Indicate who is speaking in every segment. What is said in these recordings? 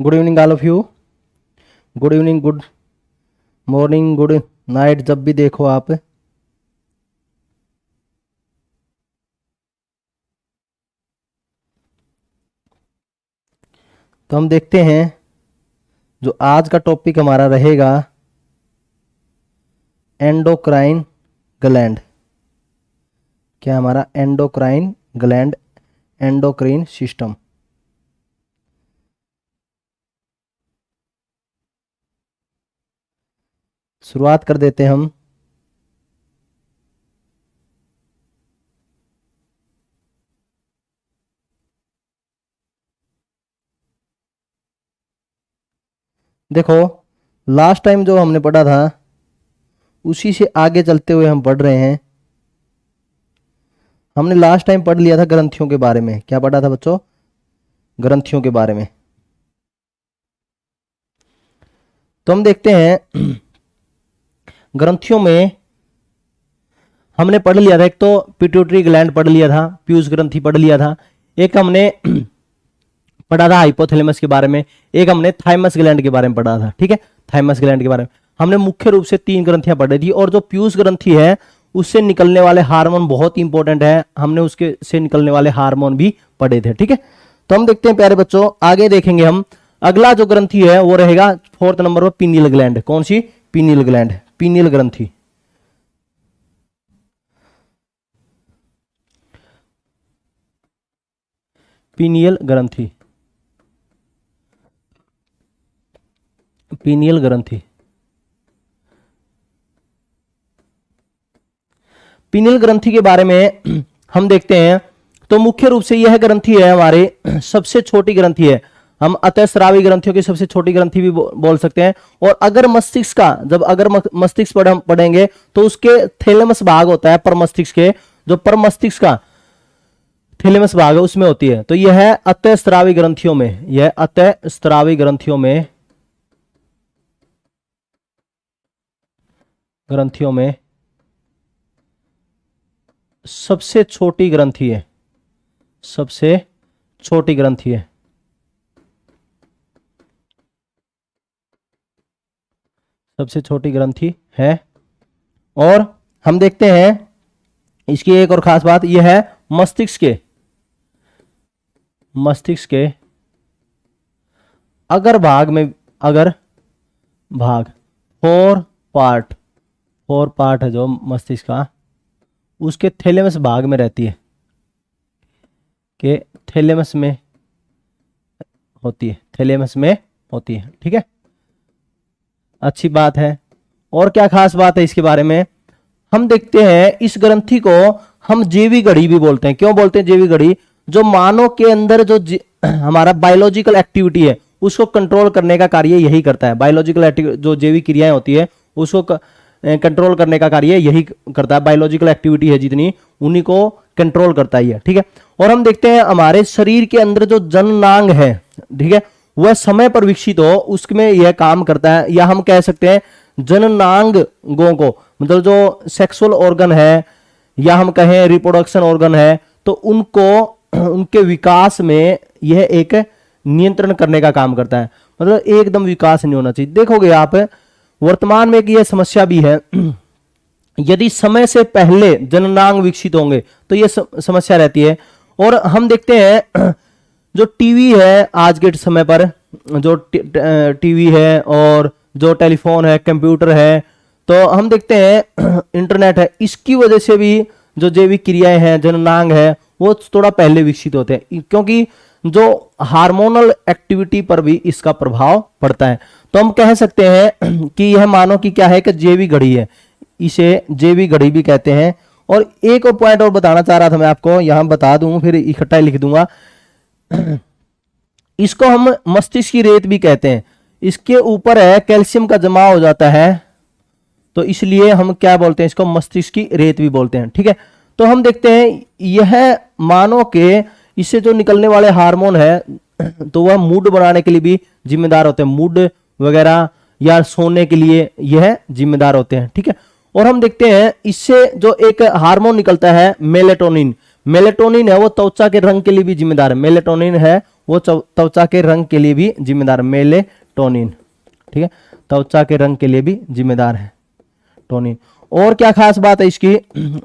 Speaker 1: Good evening all of you. Good evening, good morning, good night, जब भी देखो आप। तो हम देखते हैं जो आज का टॉपिक हमारा रहेगा एंडोक्राइन ग्लैंड। क्या हमारा एंडोक्राइन ग्लैंड, एंडोक्राइन सिस्टम। शुरुआत कर देते हैं हम। देखो, लास्ट टाइम जो हमने पढ़ा था उसी से आगे चलते हुए हम पढ़ रहे हैं। हमने लास्ट टाइम पढ़ लिया था ग्रंथियों के बारे में। क्या पढ़ा था बच्चों? ग्रंथियों के बारे में। तो हम देखते हैं ग्रंथियों में हमने पढ़ लिया था, एक तो पिट्यूटरी ग्लैंड पढ़ लिया था, पीयूष ग्रंथि पढ़ लिया था, एक हमने पढ़ा था हाइपोथैलेमस के बारे में, एक हमने थाइमस ग्लैंड के बारे में पढ़ा था। ठीक है, थाइमस ग्लैंड के बारे में हमने मुख्य रूप से 3 ग्रंथियां पढ़ी थी। और जो पीयूष ग्रंथि है उससे निकलने वाले हार्मोन बहुत इंपॉर्टेंट है, हमने उसके से निकलने वाले हार्मोन भी पढ़े थे। ठीक है, तो हम देखते हैं प्यारे बच्चों, आगे देखेंगे हम। अगला जो ग्रंथि है वो रहेगा 4th नंबर पर पीनियल ग्लैंड। कौन सी? पीनियल ग्लैंड, पीनियल ग्रंथि। पीनियल ग्रंथि, पीनियल ग्रंथि। पीनियल ग्रंथि के बारे में हम देखते हैं तो मुख्य रूप से यह ग्रंथि है हमारे सबसे छोटी ग्रंथि है। हम अतःस्रावी ग्रंथियों की सबसे छोटी ग्रंथि भी बोल सकते हैं। और अगर मस्तिष्क का, जब अगर मस्तिष्क पढ़ेंगे तो उसके थैलेमस भाग होता है, परमस्तिष्क के जो परमस्तिष्क का थैलेमस भाग है उसमें होती है। तो यह है अतःस्रावी ग्रंथियों में, यह अतःस्रावी ग्रंथियों में सबसे छोटी ग्रंथि है, सबसे छोटी ग्रंथि है। सबसे छोटी ग्रंथि है। और हम देखते हैं इसकी एक और खास बात यह है मस्तिष्क के अगर भाग में, अगर भाग फोर पार्ट है जो मस्तिष्क का, उसके थैलेमस भाग में रहती है, के थैलेमस में होती है, थैलेमस में होती है। ठीक है, अच्छी बात है। और क्या खास बात है इसके बारे में? हम देखते हैं इस ग्रंथि को हम जेवी घड़ी भी बोलते हैं। क्यों बोलते हैं जेवी घड़ी? जो मानव के अंदर जो हमारा बायोलॉजिकल एक्टिविटी है उसको कंट्रोल करने का कार्य यही करता है। बायोलॉजिकल एक्टिविटी जो जैविक क्रियाएं होती है उसको कंट्रोल करने का कार्य यही करता है। बायोलॉजिकल एक्टिविटी है जितनी, उन्हीं को कंट्रोल करता ही है। ठीक है, और हम देखते हैं हमारे शरीर के अंदर जो जननांग है, ठीक है, वह समय पर विकसित हो उसमें यह काम करता है। या हम कह सकते हैं जननांगों को, मतलब जो सेक्सुअल ऑर्गन है या हम कहें रिप्रोडक्शन ऑर्गन है, तो उनको उनके विकास में यह एक नियंत्रण करने का काम करता है। मतलब एकदम विकास नहीं होना चाहिए। देखोगे आप वर्तमान में कि यह समस्या भी है, यदि समय से पहले जननांग विकसित होंगे तो यह समस्या रहती है। और हम देखते हैं जो टीवी है आज के समय पर, जो टीवी है और जो टेलीफोन है, कंप्यूटर है, तो हम देखते हैं इंटरनेट है, इसकी वजह से भी जो जैविक क्रियाएं हैं, जननांग है, वो थोड़ा पहले विकसित होते हैं, क्योंकि जो हार्मोनल एक्टिविटी पर भी इसका प्रभाव पड़ता है। तो हम कह सकते हैं कि यह मानो कि क्या है कि जैविक घड़ी है, इसे जैविक घड़ी भी कहते हैं। और एक और पॉइंट और बताना चाह रहा था मैं आपको, यहां बता दूं फिर इकट्ठा लिख दूंगा। इसको हम मस्तिष्क की रेत भी कहते हैं। इसके ऊपर है कैल्शियम का जमा हो जाता है, तो इसलिए हम क्या बोलते हैं इसको? मस्तिष्क की रेत भी बोलते हैं। ठीक है, तो हम देखते हैं यह मानव के इससे जो निकलने वाले हार्मोन है तो वह मूड बनाने के लिए भी जिम्मेदार होते हैं, मूड वगैरह या सोने के लिए यह जिम्मेदार होते हैं। ठीक है, और हम देखते हैं इससे जो एक हार्मोन निकलता है मेलेटोनिन, मेलेटोनिन है वो त्वचा के रंग के लिए भी जिम्मेदार है। मेलेटोनिन है वो त्वचा के रंग के लिए भी जिम्मेदार, मेलेटोनिन। ठीक है, त्वचा के रंग के लिए भी जिम्मेदार है टोनिन। और क्या खास बात है इसकी,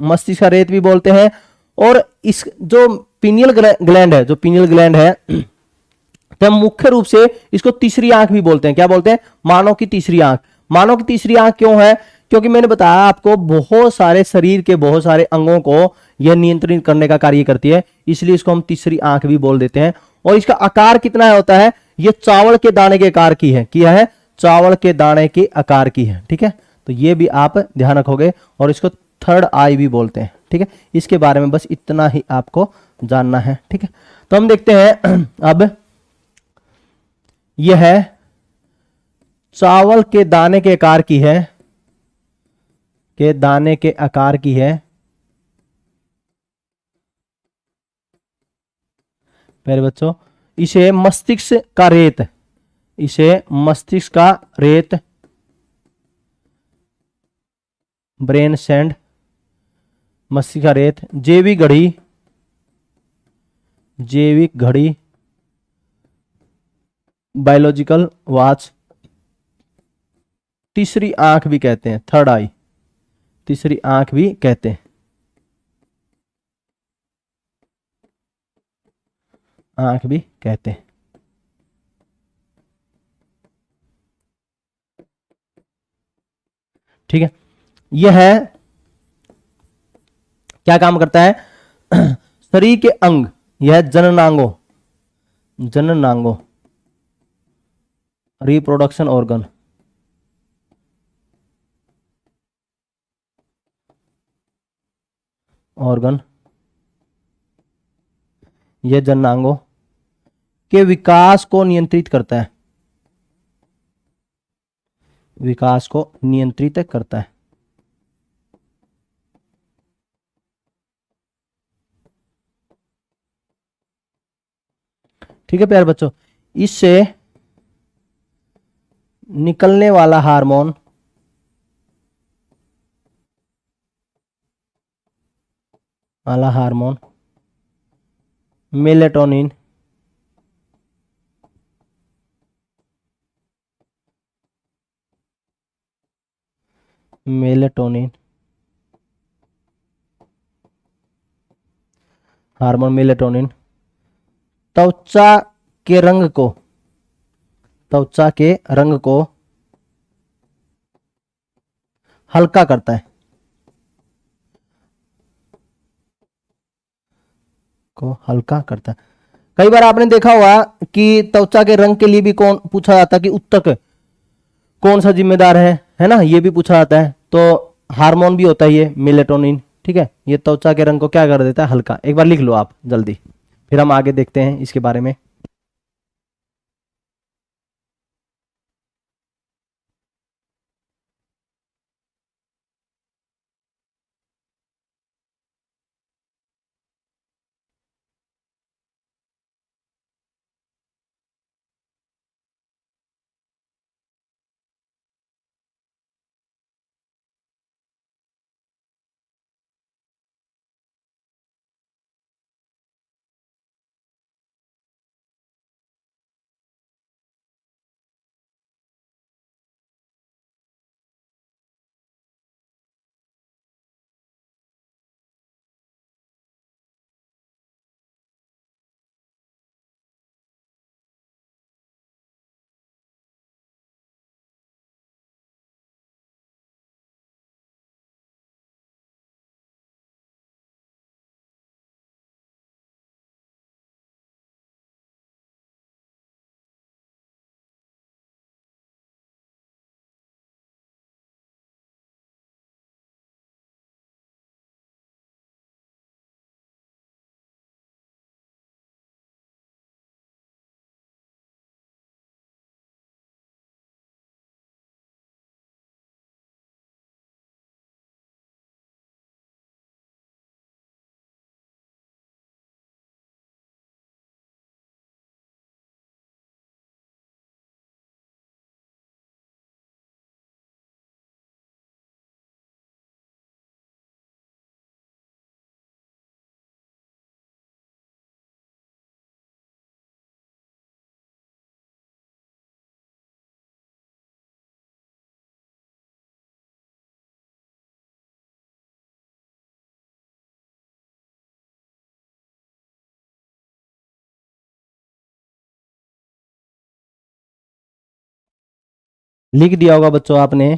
Speaker 1: मस्तिष्क का रेत भी बोलते हैं। और इस जो पीनियल ग्लैंड है, जो पीनियल ग्लैंड है, तो हम मुख्य रूप से इसको तीसरी आंख भी बोलते हैं। क्या बोलते हैं? मानव की तीसरी आंख। मानव की तीसरी आंख क्यों है? क्योंकि मैंने बताया आपको, बहुत सारे शरीर के बहुत सारे अंगों को यह नियंत्रित करने का कार्य करती है, इसलिए इसको हम तीसरी आंख भी बोल देते हैं। और इसका आकार कितना होता है? यह चावल के दाने के आकार की है, किया है चावल के दाने के आकार की है। ठीक है, तो ये भी आप ध्यान रखोगे। और इसको थर्ड आई भी बोलते हैं। ठीक है, इसके बारे में बस इतना ही आपको जानना है। ठीक है, तो हम देखते हैं अब, यह है चावल के दाने के आकार की है, के दाने के आकार की है। पहले बच्चों, इसे मस्तिष्क का रेत, इसे मस्तिष्क का रेत, ब्रेन सैंड, मस्तिष्क का रेत, जैविक घड़ी, जैविक घड़ी, बायोलॉजिकल वॉच, तीसरी आंख भी कहते हैं, थर्ड आई, तीसरी आंख भी कहते हैं, आंख भी कहते हैं। ठीक है, यह है, क्या काम करता है? शरीर के अंग, यह जननांगों, जननांगों, रिप्रोडक्शन ऑर्गन, ऑर्गन, यह जननांगों के विकास को नियंत्रित करता है, विकास को नियंत्रित करता है। ठीक है प्यारे बच्चों, इससे निकलने वाला हार्मोन, वाला hormone melatonin, melatonin, hormone melatonin त्वचा के रंग को, त्वचा के रंग को हल्का करता है, को हल्का करता है। कई बार आपने देखा होगा कि त्वचा के रंग के लिए भी कौन पूछा जाता है कि उत्तक कौन सा जिम्मेदार है ना, ये भी पूछा जाता है। तो हार्मोन भी होता है ये मेलेटोनिन। ठीक है, ये त्वचा के रंग को क्या कर देता है? हल्का। एक बार लिख लो आप जल्दी, फिर हम आगे देखते हैं इसके बारे में। लिख दिया होगा बच्चों आपने।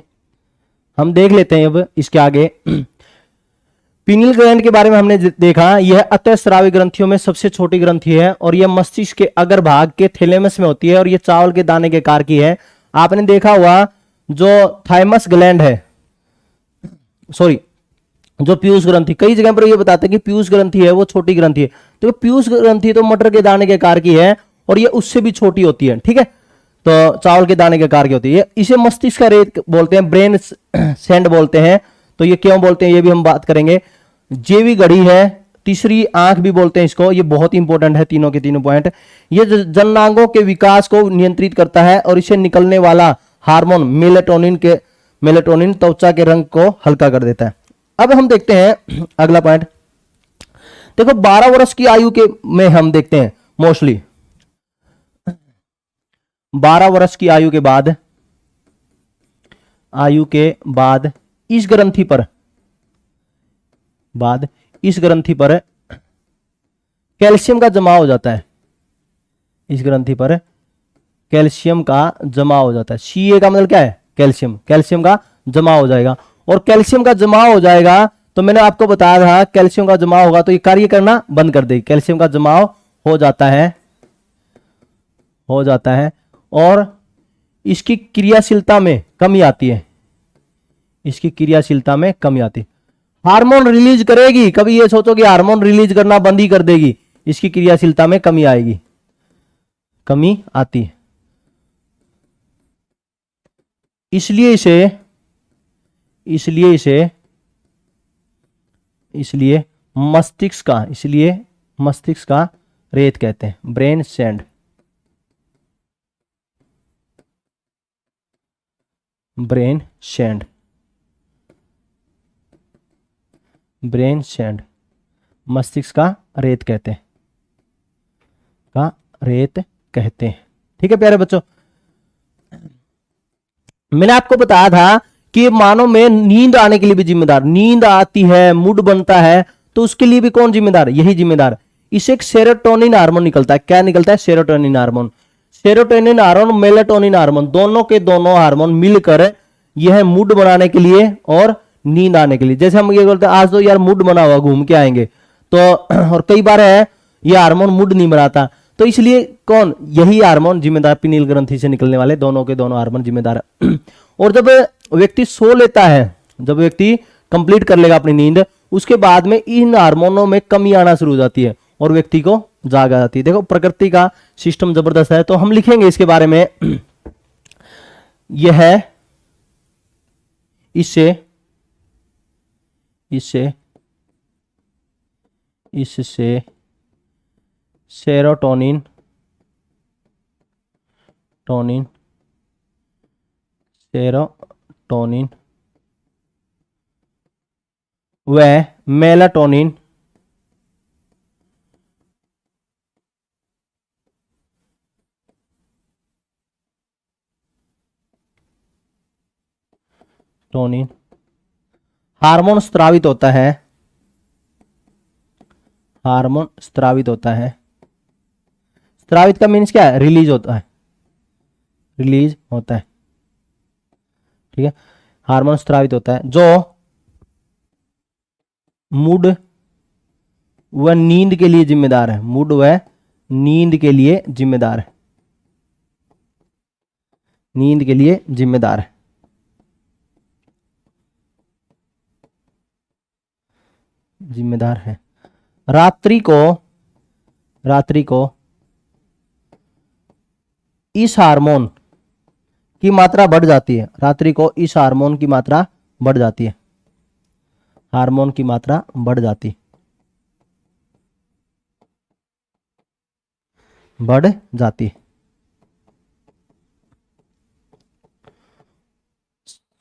Speaker 1: हम देख लेते हैं अब इसके आगे। पीनियल ग्लैंड के बारे में हमने देखा, यह अतःस्रावी ग्रंथियों में सबसे छोटी ग्रंथि है और यह मस्तिष्क के अग्रभाग के थैलेमस में होती है और यह चावल के दाने के आकार की है। आपने देखा हुआ जो थाइमस ग्लैंड है, सॉरी जो पीयूष ग्रंथि, कई जगह पर ये बताते हैं कि पीयूष ग्रंथि है वो छोटी ग्रंथि है, तो पीयूष ग्रंथि तो मटर के दाने के आकार की है और ये उससे भी छोटी होती है, ठीक है, तो चावल के दाने के आकार की होती है। इसे मस्तिष्क का रेत बोलते हैं, ब्रेन सैंड बोलते हैं। तो ये क्यों बोलते हैं ये भी हम बात करेंगे। जेवी घड़ी है, तीसरी आंख भी बोलते हैं इसको, ये बहुत इंपॉर्टेंट है तीनों के तीनों पॉइंट। ये जननांगों के विकास को नियंत्रित करता है और इसे निकलने वाला हार्मोन मेलेटोनिन त्वचा के रंग को हल्का कर देता है। अब हम देखते हैं अगला पॉइंट। देखो 12 वर्ष की आयु के में हम देखते हैं मोस्टली 12 वर्ष की आयु के बाद इस ग्रंथि पर कैल्शियम का जमा हो जाता है। इस ग्रंथि पर कैल्शियम का जमा हो जाता है। Ca का मतलब क्या है? कैल्शियम का जमा हो जाएगा और कैल्शियम का जमा हो जाएगा तो मैंने आपको बताया था कैल्शियम का जमा होगा तो ये कार्य करना बंद कर देगी। कैल्शियम का जमाव हो जाता है और इसकी क्रियाशीलता में कमी आती है। हार्मोन रिलीज करेगी, कभी ये सोचो कि हार्मोन रिलीज करना बंद ही कर देगी, इसकी क्रियाशीलता में कमी आती है। इसलिए मस्तिष्क का रेत कहते हैं, ब्रेन सैंड मस्तिष्क का रेत कहते हैं। ठीक है प्यारे बच्चों, मैंने आपको बताया था कि मानव में नींद आने के लिए भी जिम्मेदार, नींद आती है, मूड बनता है, तो उसके लिए भी कौन जिम्मेदार? यही जिम्मेदार। इसे एक सेरोटोनिन हार्मोन निकलता है। क्या निकलता है? सेरोटोनिन हार्मोन, मेलेटोनिन हार्मोन, दोनों के दोनों हार्मोन मिलकर यह मूड बनाने के लिए और नींद आने के लिए। जैसे हम ये बोलते हैं आज तो यार मूड बना हुआ, घूम के आएंगे, तो और कई बार है ये हार्मोन मूड नहीं बनाता, तो इसलिए कौन? यही हार्मोन जिम्मेदार, पिनील ग्रंथि से निकलने वाले दोनों के दोनों हार्मोन जिम्मेदार है। और जब व्यक्ति सो लेता है, जब व्यक्ति कंप्लीट कर लेगा अपनी नींद, उसके बाद में इन हार्मोनों में कमी आना शुरू हो जाती है और व्यक्ति को जाग आ जाती है। देखो प्रकृति का सिस्टम जबरदस्त है, तो हम लिखेंगे इसके बारे में। यह है इससे सेरोटोनिन व मेलाटोनिन हार्मोन स्त्रावित होता है। स्त्रावित का मीन्स क्या है? रिलीज होता है। ठीक है, हार्मोन स्त्रावित होता है जो मूड व नींद के लिए जिम्मेदार है। नींद के लिए जिम्मेदार है। रात्रि को इस हार्मोन की मात्रा बढ़ जाती है। हार्मोन की मात्रा बढ़ जाती।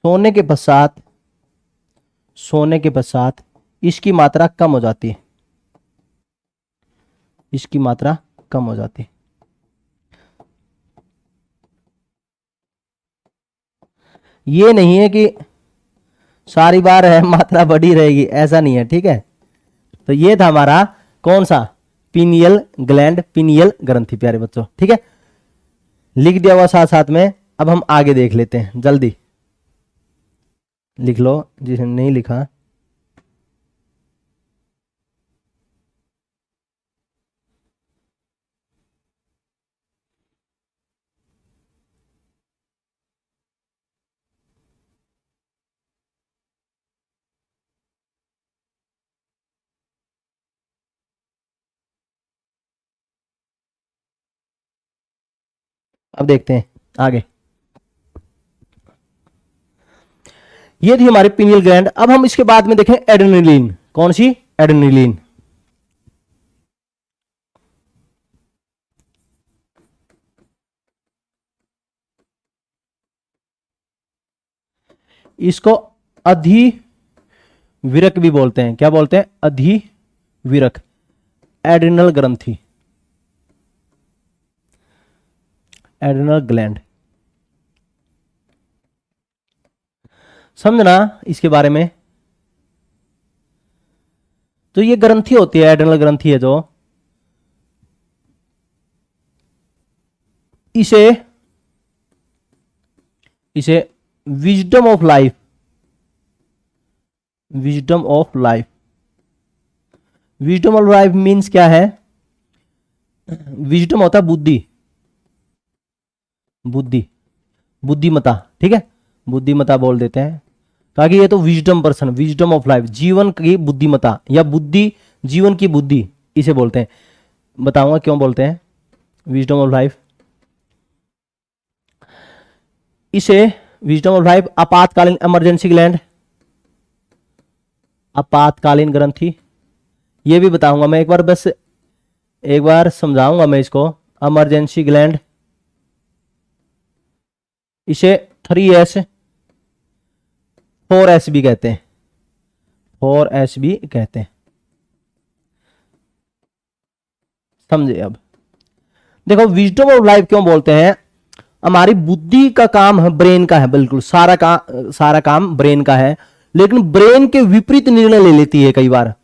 Speaker 1: सोने के पश्चात इसकी मात्रा कम हो जाती है। ये नहीं है कि सारी बार है मात्रा बढ़ी रहेगी, ऐसा नहीं है। ठीक है, तो ये था हमारा कौन सा? पीनियल ग्लैंड, पीनियल ग्रंथि प्यारे बच्चों। ठीक है, लिख दिया हुआ साथ साथ में अब हम आगे देख लेते हैं, जल्दी लिख लो जिसने नहीं लिखा। अब देखते हैं आगे। ये थी हमारी पीनियल ग्लैंड। अब हम इसके बाद में देखें एड्रेनलिन। कौन सी? एड्रेनलिन। इसको अधिविरक भी बोलते हैं। क्या बोलते हैं? अधिविरक, एड्रिनल ग्रंथि, एड्रिनल ग्लैंड। समझना इसके बारे में। तो ये ग्रंथि होती है, एड्रिनल ग्रंथि है जो, इसे wisdom of life, wisdom of life, wisdom of life means क्या है? विजडम होता है बुद्धि, बुद्धि, बुद्धिमता, ठीक है, बुद्धिमता बोल देते हैं, ताकि ये तो wisdom person, wisdom of life, जीवन की बुद्धिमता या बुद्धि, जीवन की बुद्धि, इसे बोलते हैं। बताऊंगा क्यों बोलते हैं विजडम ऑफ लाइफ। इसे विजडम ऑफ लाइफ, आपातकालीन, इमरजेंसी ग्लैंड, आपातकालीन ग्रंथि, ये भी बताऊंगा मैं, एक बार बस एक बार समझाऊंगा मैं इसको। इमरजेंसी ग्लैंड, इसे 3S 4S भी कहते हैं, 4S भी कहते हैं। समझे? अब देखो विजडम ऑफ लाइफ क्यों बोलते हैं? हमारी बुद्धि का काम है, ब्रेन का है, बिल्कुल सारा काम ब्रेन का है, लेकिन ब्रेन के विपरीत निर्णय ले लेती है कई बार।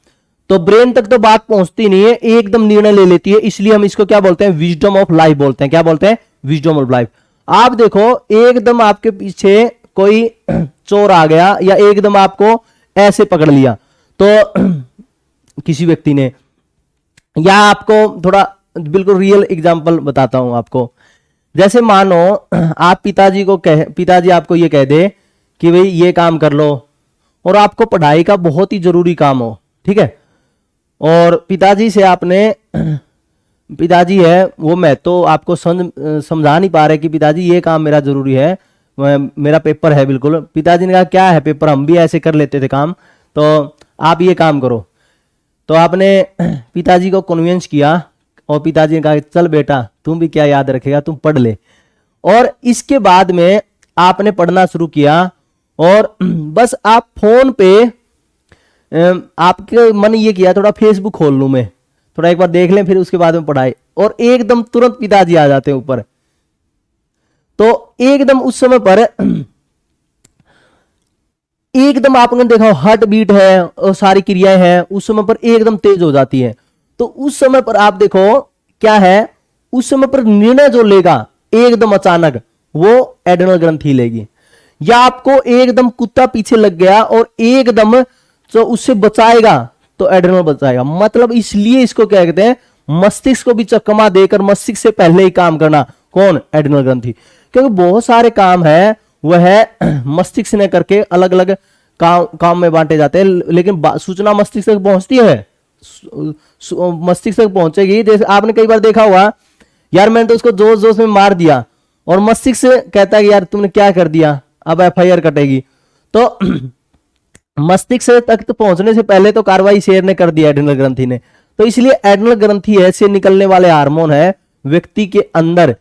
Speaker 1: तो ब्रेन तक तो बात पहुंचती नहीं है, एकदम निर्णय ले लेती है, इसलिए हम इसको क्या बोलते हैं? विजडम ऑफ लाइफ बोलते हैं। क्या बोलते हैं? Wisdom of life. आप देखो एकदम आपके पीछे कोई चोर आ गया या एकदम आपको ऐसे पकड़ लिया तो किसी व्यक्ति ने, या आपको थोड़ा बिल्कुल रियल एग्जांपल बताता हूं आपको। जैसे मानो आप पिताजी आपको ये कह दे कि भाई ये काम कर लो, और आपको पढ़ाई का बहुत ही जरूरी काम हो, ठीक है, और पिताजी से आपने, पिताजी है वो, मैं तो आपको समझा नहीं पा रहे कि पिताजी ये काम मेरा जरूरी है, मेरा पेपर है, बिल्कुल। पिताजी ने कहा क्या है पेपर, हम भी ऐसे कर लेते थे काम, तो आप ये काम करो। तो आपने पिताजी को कन्विंस किया, और पिताजी ने कहा चल बेटा तुम भी क्या याद रखेगा, तुम पढ़ ले। और इसके बाद में आपने पढ़ना शुरू किया, और बस आप फोन पे, आपके मन ये किया थोड़ा फेसबुक खोल लूं मैं, थोड़ा एक बार देख लें, फिर उसके बाद में पढ़ाई, और एकदम तुरंत पिताजी आ जाते हैं ऊपर। तो एकदम उस समय पर एकदम आपने देखा हार्ट बीट है और सारी क्रियाएं हैं उस समय पर एकदम तेज हो जाती है। तो उस समय पर आप देखो क्या है, उस समय पर निर्णय जो लेगा एकदम अचानक, वो एड्रेनल ग्रंथि लेगी। या आपको एकदम कुत्ता पीछे लग गया और एकदम तो उससे बचाएगा, तो एड्रेनल बचाएगा। मतलब इसलिए इसको क्या कहते हैं, मस्तिष्क को भी चकमा देकर मस्तिष्क से पहले ही काम करना। कौन? एड्रेनल ग्रंथि। क्योंकि बहुत सारे काम है वह मस्तिष्क ने करके अलग अलग काम में बांटे जाते हैं, लेकिन सूचना मस्तिष्क तक पहुंचती है, मस्तिष्क तक पहुंचेगी। जैसे आपने कई बार देखा होगा, यार मैंने तो उसको जोश जोश में मार दिया, और मस्तिष्क कहता है कि यार तुमने क्या कर दिया, अब FIR कटेगी। तो मस्तिष्क तक तो पहुंचने से पहले तो कार्रवाई शेर ने कर दिया, एड्रेनल ग्रंथि ने। तो इसलिए एड्रेनल ग्रंथि ऐसे निकलने वाले हार्मोन है, व्यक्ति के अंदर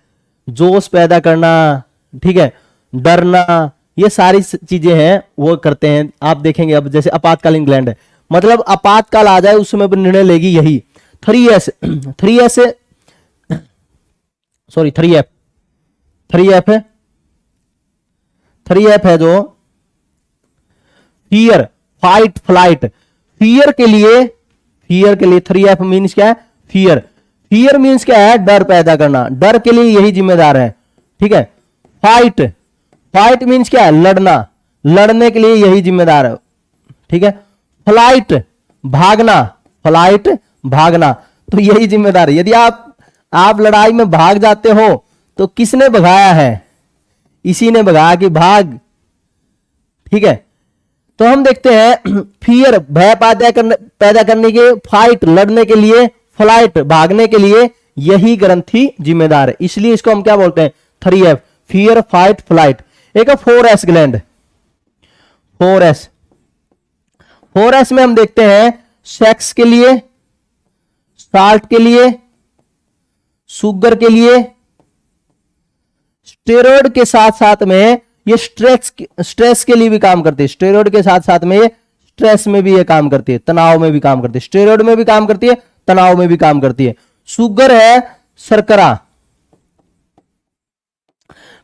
Speaker 1: जोश पैदा करना, ठीक है, डरना, ये सारी चीजें हैं वो करते हैं। आप देखेंगे अब जैसे आपातकालीन ग्लैंड है, मतलब आपातकाल आ जाए उस समय पर निर्णय लेगी यही। 3F है जो फियर, फाइट, फ्लाइट। फियर के लिए 3F मीन्स क्या है? फियर। फियर मीन्स क्या है? डर पैदा करना। डर के लिए यही जिम्मेदार है, ठीक है। फाइट, फाइट मीन्स क्या है, लड़ना, लड़ने के लिए यही जिम्मेदार है, ठीक है। फ्लाइट, भागना, फ्लाइट भागना, तो यही जिम्मेदार है। यदि आप लड़ाई में भाग जाते हो तो किसने भगाया है, इसी ने भगाया कि भाग, ठीक है। तो हम देखते हैं फियर भय पैदा करने के, फाइट लड़ने के लिए, फ्लाइट भागने के लिए यही ग्रंथि जिम्मेदार है, इसलिए इसको हम क्या बोलते हैं, 3F, फियर फाइट फ्लाइट। एक है 4S ग्लैंड, 4S, 4S में हम देखते हैं सेक्स के लिए, साल्ट के लिए, शुगर के लिए, स्टेरॉइड के साथ साथ में ये स्ट्रेस के लिए भी काम करती है, स्टेरॉइड के साथ साथ में ये स्ट्रेस में भी ये काम करती है, तनाव में भी काम करती है, स्टेरॉइड में भी काम करती है, तनाव में भी काम करती है। शुगर है शर्करा,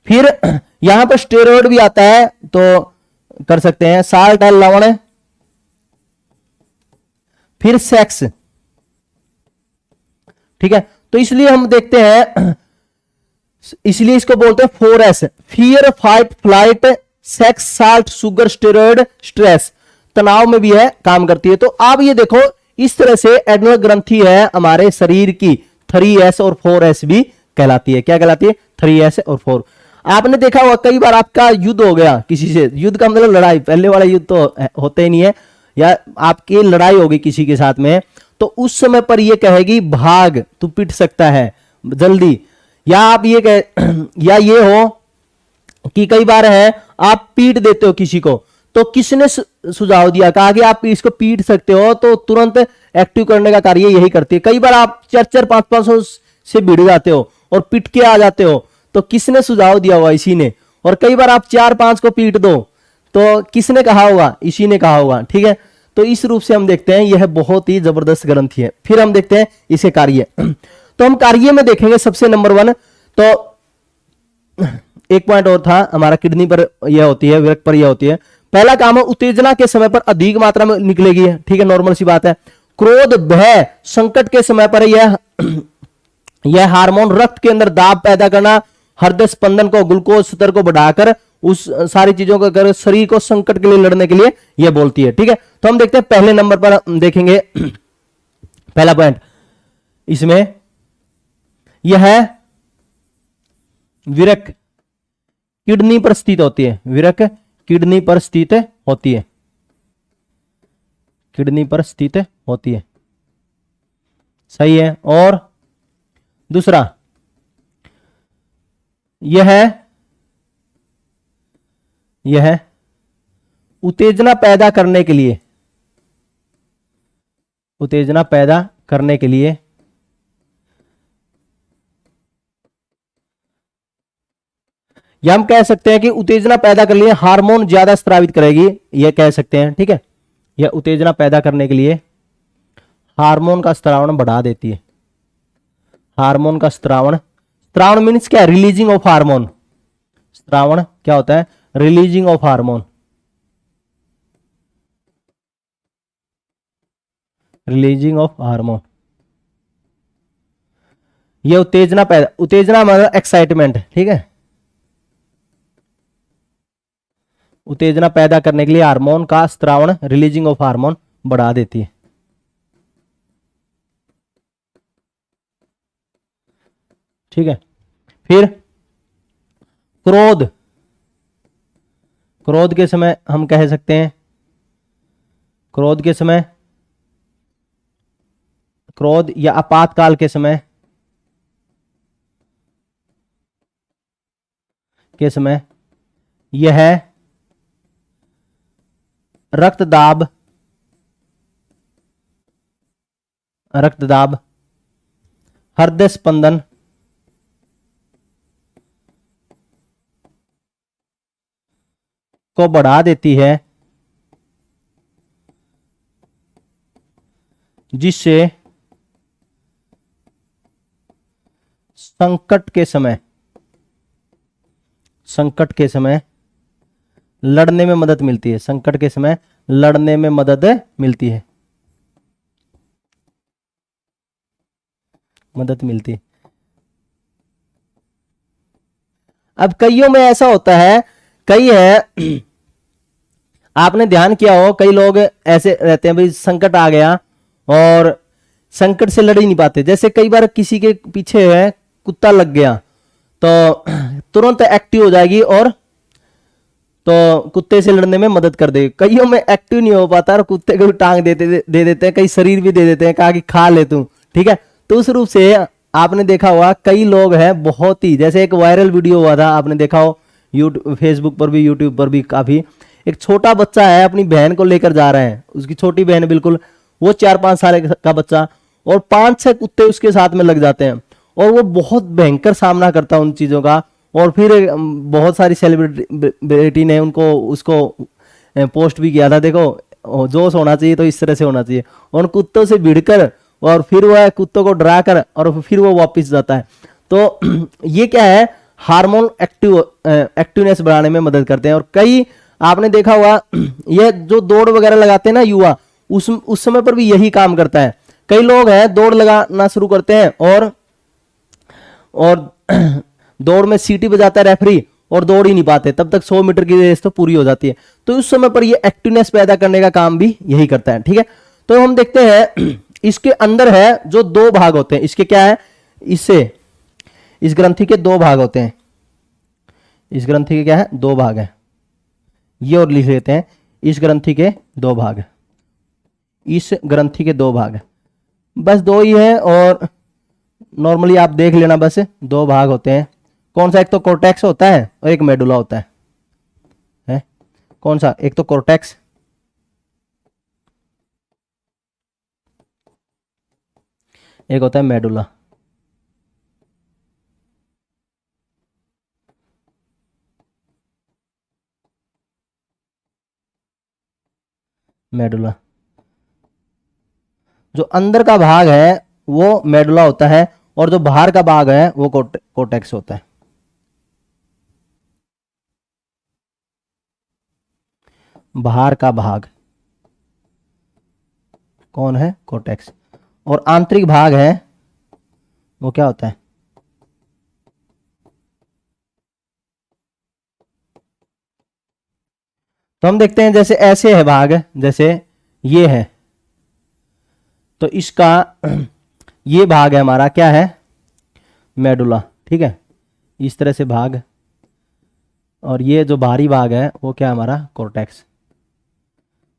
Speaker 1: फिर यहां पर स्टेरॉइड भी आता है तो कर सकते हैं, साल्ट है लवण, फिर सेक्स, ठीक है। तो इसलिए हम देखते हैं, इसलिए इसको बोलते हैं 4S, fear fight flight sex salt sugar steroid stress, तनाव में भी है काम करती है। तो आप ये देखो इस तरह से एड्रिनल ग्रंथि है हमारे शरीर की 3S और 4S भी कहलाती है। क्या कहलाती है, 3S और 4। आपने देखा होगा कई बार आपका युद्ध हो गया किसी से, युद्ध का मतलब लड़ाई, पहले वाला युद्ध तो होते ही नहीं है, या आपकी लड़ाई होगी किसी के साथ में, तो उस समय पर ये कहेगी भाग, तू पिट सकता है जल्दी, या आप ये या ये हो कि कई बार है आप पीट देते हो किसी को, तो किसने सुझाव दिया, कहा कि आप इसको पीट सकते हो, तो तुरंत एक्टिव करने का कार्य यही करती है। कई बार आप 4-4, 500 से भिड़ जाते हो और पिट के आ जाते हो, तो किसने सुझाव दिया होगा, इसी ने। और कई बार आप 4-5 को पीट दो तो किसने कहा होगा, इसी ने कहा होगा, ठीक है। तो इस रूप से हम देखते हैं यह बहुत ही जबरदस्त ग्रंथि है। फिर हम देखते हैं इसे कार्य, तो हम कार्य में देखेंगे सबसे नंबर 1, तो एक पॉइंट और था हमारा, किडनी पर यह होती है, विरक पर यह होती है। पहला काम है उत्तेजना के समय पर अधिक मात्रा में निकलेगी, ठीक है, नॉर्मल सी बात है। क्रोध भय संकट के समय पर यह हार्मोन रक्त के अंदर दाब पैदा करना, हृदय स्पंदन को, ग्लूकोज स्तर को बढ़ाकर उस सारी चीजों को कर शरीर को संकट के लिए लड़ने के लिए यह बोलती है, ठीक है। तो हम देखते हैं पहले नंबर पर देखेंगे पहला पॉइंट इसमें यह है विरक किडनी पर स्थित होती है, विरक किडनी पर स्थित होती है, किडनी पर स्थित होती है, सही है। और दूसरा यह उत्तेजना पैदा करने के लिए, उत्तेजना पैदा करने के लिए या हम कह सकते हैं कि उत्तेजना पैदा करने के लिए हार्मोन ज्यादा स्रावित करेगी, यह कह सकते हैं, ठीक है। यह उत्तेजना पैदा करने के लिए हार्मोन का स्रावण बढ़ा देती है, हार्मोन का स्रावण, स्रावण मीन्स क्या, रिलीजिंग ऑफ हार्मोन, स्रावण क्या होता है, releasing of hormone, releasing of hormone. यह उत्तेजना पैदा, उत्तेजना मतलब एक्साइटमेंट, ठीक है, उत्तेजना पैदा करने के लिए हार्मोन का स्रावण, रिलीजिंग ऑफ हार्मोन बढ़ा देती है, ठीक है। फिर क्रोध, क्रोध के समय हम कह सकते हैं, क्रोध के समय, क्रोध या आपातकाल के समय, यह है रक्तदाब, रक्तदाब, हृदय स्पंदन, को बढ़ा देती है, जिससे संकट के समय, संकट के समय लड़ने में मदद मिलती है, संकट के समय लड़ने में मदद मिलती है, मदद मिलती है। अब कईयों में ऐसा होता है, कई है आपने ध्यान किया हो, कई लोग ऐसे रहते हैं भाई संकट आ गया और संकट से लड़ ही नहीं पाते। जैसे कई बार किसी के पीछे है कुत्ता लग गया तो तुरंत एक्टिव हो जाएगी और तो कुत्ते से लड़ने में मदद कर देगी। कईयों में एक्टिव नहीं हो पाता और कुत्ते को टांग दे देते हैं, कई शरीर भी दे देते हैं, कहा कि खा ले तू, ठीक है। तो उस रूप से आपने देखा हुआ कई लोग हैं बहुत ही, जैसे एक वायरल वीडियो हुआ था आपने देखा हो यूट्यूब, फेसबुक पर भी, यूट्यूब पर भी काफी, एक छोटा बच्चा है अपनी बहन को लेकर जा रहा है, उसकी छोटी बहन बिल्कुल, वो 4-5 साल का बच्चा, और 5-6 कुत्ते उसके साथ में लग जाते हैं और वो बहुत भयंकर सामना करता है उन चीजों का। और फिर बहुत सारी सेलिब्रिटी ने उनको उसको पोस्ट भी किया था, देखो जोश होना चाहिए तो इस तरह से होना चाहिए, उन कुत्तों से भिड़कर और फिर वह कुत्तों को डरा कर और फिर वो वापस जाता है। तो ये क्या है, हार्मोन एक्टिवनेस बढ़ाने में मदद करते हैं। और कई आपने देखा हुआ ये जो दौड़ वगैरह लगाते हैं ना युवा, उस समय पर भी यही काम करता है। कई लोग हैं दौड़ लगाना शुरू करते हैं और दौड़ में सीटी बजाता है रेफरी और दौड़ ही नहीं पाते, तब तक 100 मीटर की रेस तो पूरी हो जाती है। तो उस समय पर ये एक्टिवनेस पैदा करने का काम भी यही करता है, ठीक है। तो हम देखते हैं इसके अंदर है जो 2 भाग होते हैं, इसके क्या है, इससे इस ग्रंथि के 2 भाग होते हैं, इस ग्रंथि के क्या है 2 भाग है, ये और लिख लेते हैं, इस ग्रंथि के 2 भाग, इस ग्रंथि के 2 भाग, बस 2 ही है। और नॉर्मली आप देख लेना, बस 2 भाग होते हैं। कौन सा, एक तो कोर्टेक्स होता है और एक मेडुला होता है? कौन सा, एक तो कोर्टेक्स, एक होता है मेडुला। मेडुला जो अंदर का भाग है वो मेडुला होता है और जो बाहर का भाग है वो कोर्टेक्स होता है। बाहर का भाग कौन है, कोर्टेक्स, और आंतरिक भाग है वो क्या होता है, तो हम देखते हैं जैसे ऐसे है भाग, जैसे ये है, तो इसका ये भाग है हमारा क्या है, मेडुला, ठीक है, इस तरह से भाग, और ये जो बाहरी भाग है वो क्या है हमारा, कोर्टेक्स।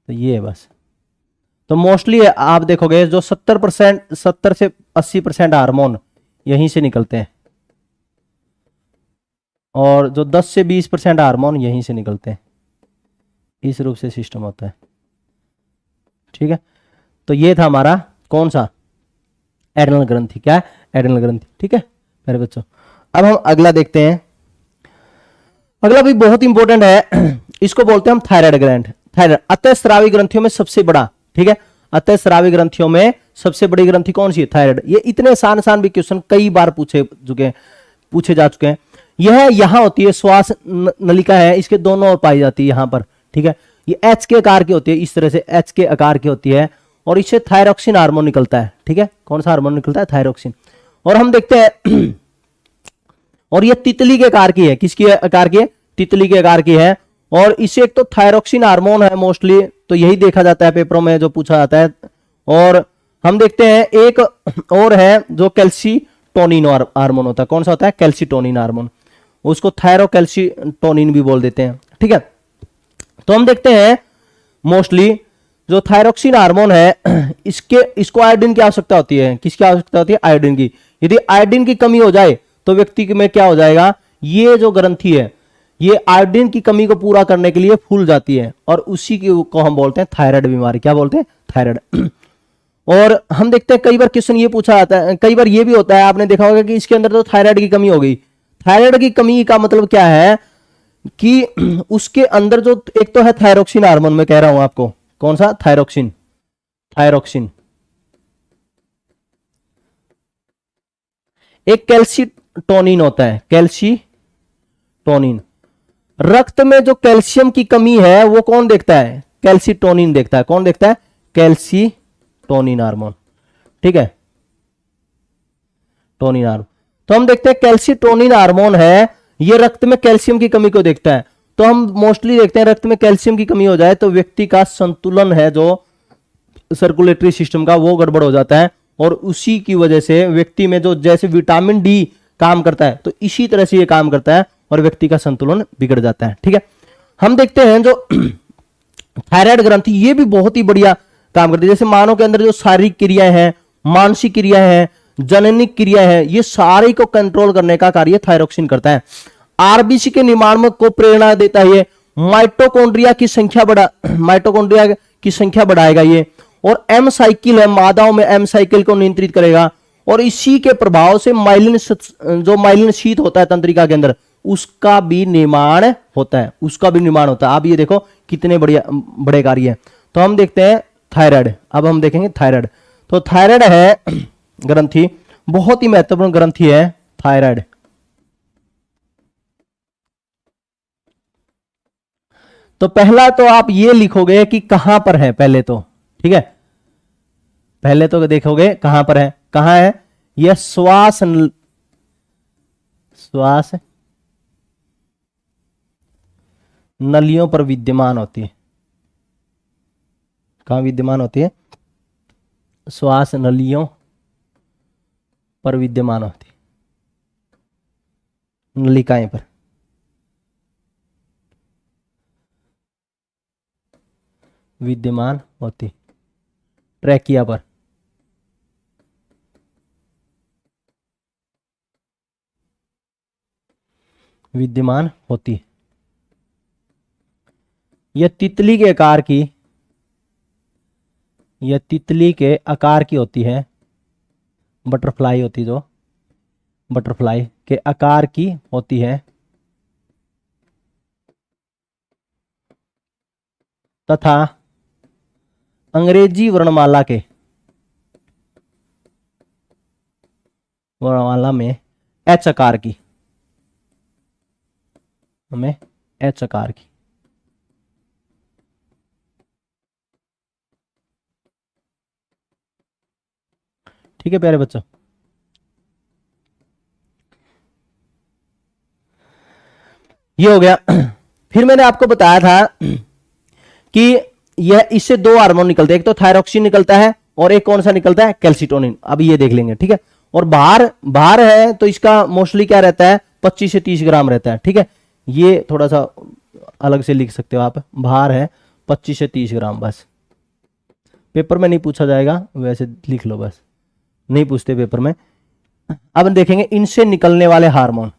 Speaker 1: तो ये है बस। तो मोस्टली आप देखोगे जो 70% 70 से 80% हार्मोन यहीं से निकलते हैं और जो 10 से 20% हार्मोन यहीं से निकलते हैं, इस रूप से सिस्टम होता है, ठीक है। तो ये था हमारा कौन सा, एड्रेनल ग्रंथि, क्या है, एड्रेनल ग्रंथि, ठीक है मेरे बच्चों। अब हम अगला देखते हैं, अगला भी बहुत इंपॉर्टेंट है, इसको बोलते हैं हम थायराइड ग्लैंड। थायराइड अतःस्रावी ग्रंथियों में सबसे बड़ा, ठीक है, अतःस्रावी ग्रंथियों में सबसे बड़ी ग्रंथि कौन सी है, थायराइड। ये इतने आसान भी क्वेश्चन कई बार पूछे जा चुके हैं। यह यहां होती है, श्वास नलिका है, इसके दोनों ओर पाई जाती है यहां पर, ठीक है। ये एच के आकार की होती है, इस तरह से एच के आकार की होती है और इससे थायरोक्सिन हार्मोन निकलता है, ठीक है। कौन सा हार्मोन निकलता है, थायरोक्सिन। और हम देखते हैं और ये तितली के आकार की है, किसकी आकार की है, तितली के आकार की है। और इसे एक तो थायरोक्सिन हार्मोन है मोस्टली, तो यही देखा जाता है पेपरों में जो पूछा जाता है। और हम देखते हैं एक और है जो कैल्सीटोनिन हार्मोन होता है, कौन सा होता है, कैल्सीटोनिन हार्मोन, उसको थायरोकैल्सीटोनिन भी बोल देते हैं, ठीक है। तो हम देखते हैं मोस्टली जो थायरोक्सिन हार्मोन है इसको आयोडीन की आवश्यकता होती है, किसकी आवश्यकता होती है, आयोडीन की। यदि आयोडीन की कमी हो जाए तो व्यक्ति में क्या हो जाएगा, ये जो ग्रंथि है ये आयोडीन की कमी को पूरा करने के लिए फूल जाती है और उसी को हम बोलते हैं थायराइड बीमारी, क्या बोलते हैं, थायराइड। और हम देखते हैं कई बार क्वेश्चन ये पूछा जाता है, कई बार ये भी होता है, आपने देखा होगा कि इसके अंदर तो थायराइड की कमी हो गई। थायराइड की कमी का मतलब क्या है कि उसके अंदर जो एक तो है थायरोक्सिन हार्मोन, मैं कह रहा हूं आपको, कौन सा, थायरोक्सिन, थायरोक्सिन, एक कैल्सीटोनिन होता है, कैल्सीटोनिन। रक्त में जो कैल्शियम की कमी है वो कौन देखता है, कैल्सीटोनिन देखता है, कौन देखता है, कैल्सीटोनिन हार्मोन, ठीक है, टोनिन हार्मोन। तो हम देखते हैं कैल्सीटोनिन हार्मोन है, ये रक्त में कैल्शियम की कमी को देखता है। तो हम मोस्टली देखते हैं रक्त में कैल्शियम की कमी हो जाए तो व्यक्ति का संतुलन है जो सर्कुलेटरी सिस्टम का वो गड़बड़ हो जाता है, और उसी की वजह से व्यक्ति में जो जैसे विटामिन डी काम करता है तो इसी तरह से ये काम करता है और व्यक्ति का संतुलन बिगड़ जाता है। ठीक है, हम देखते हैं जो थायराइड ग्रंथि ये भी बहुत ही बढ़िया काम करती है। जैसे मानव के अंदर जो शारीरिक क्रियाएं हैं, मानसिक क्रियाएं हैं, जननिक क्रियाएं हैं, ये सारे को कंट्रोल करने का कार्य थायरोक्सिन करता है। आरबीसी के निर्माण में को प्रेरणा देता है ये, माइटोकॉन्ड्रिया की संख्या बढ़ाएगा ये, और एम साइकिल है, मादाओं में एम साइकिल को नियंत्रित करेगा, और इसी के प्रभाव से माइलिन शीत होता है तंत्रिका के अंदर उसका भी निर्माण होता है, आप ये देखो कितने बढ़िया बड़े कार्य हैं। तो हम देखते हैं थायराइड, अब हम देखेंगे थायराइड। तो थायराइड है ग्रंथि, बहुत ही महत्वपूर्ण ग्रंथि है थायराइड। तो पहला तो आप ये लिखोगे कि कहां पर है पहले तो, ठीक है, पहले तो देखोगे कहां पर है, कहां है यह श्वास नलियों पर विद्यमान होती है। कहां विद्यमान होती है? श्वास नलियों पर विद्यमान होती है, नलिकाएं पर। विद्यमान होती, ट्रैकिया पर। विद्यमान होती। यह तितली के आकार की होती है, बटरफ्लाई होती जो बटरफ्लाई के आकार की होती है, तथा अंग्रेजी वर्णमाला में एच आकार की, हमें एच आकार की। ठीक है प्यारे बच्चों, ये हो गया। फिर मैंने आपको बताया था कि यह इससे दो हार्मोन निकलते हैं, एक तो थायरोक्सिन निकलता है और एक कौन सा निकलता है? कैल्सिटोनिन। अब ये देख लेंगे, ठीक है। और बाहर है तो इसका मोस्टली क्या रहता है? 25 से 30 ग्राम रहता है, ठीक है। ये थोड़ा सा अलग से लिख सकते हो आप, बाहर है 25 से 30 ग्राम, बस पेपर में नहीं पूछा जाएगा, वैसे लिख लो, बस नहीं पूछते पेपर में। अब देखेंगे इनसे निकलने वाले हार्मोन,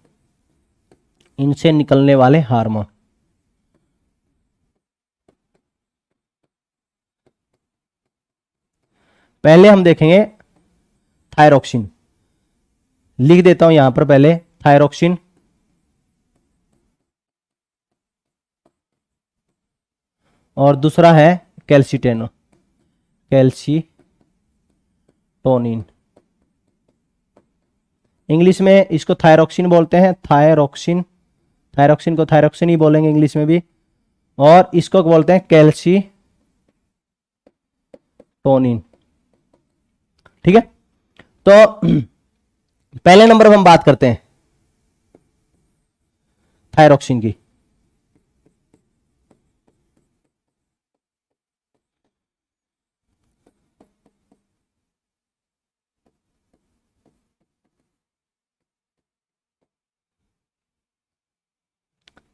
Speaker 1: पहले हम देखेंगे थायरोक्सिन, लिख देता हूं यहां पर पहले थायरोक्सिन, और दूसरा है कैल्सिटोनिन। इंग्लिश में इसको थायरोक्सिन बोलते हैं, थायरोक्सिन को थायरोक्सिन ही बोलेंगे इंग्लिश में भी, और इसको बोलते हैं कैल्सिटोनिन, ठीक है। तो पहले नंबर पर हम बात करते हैं थायरोक्सिन की।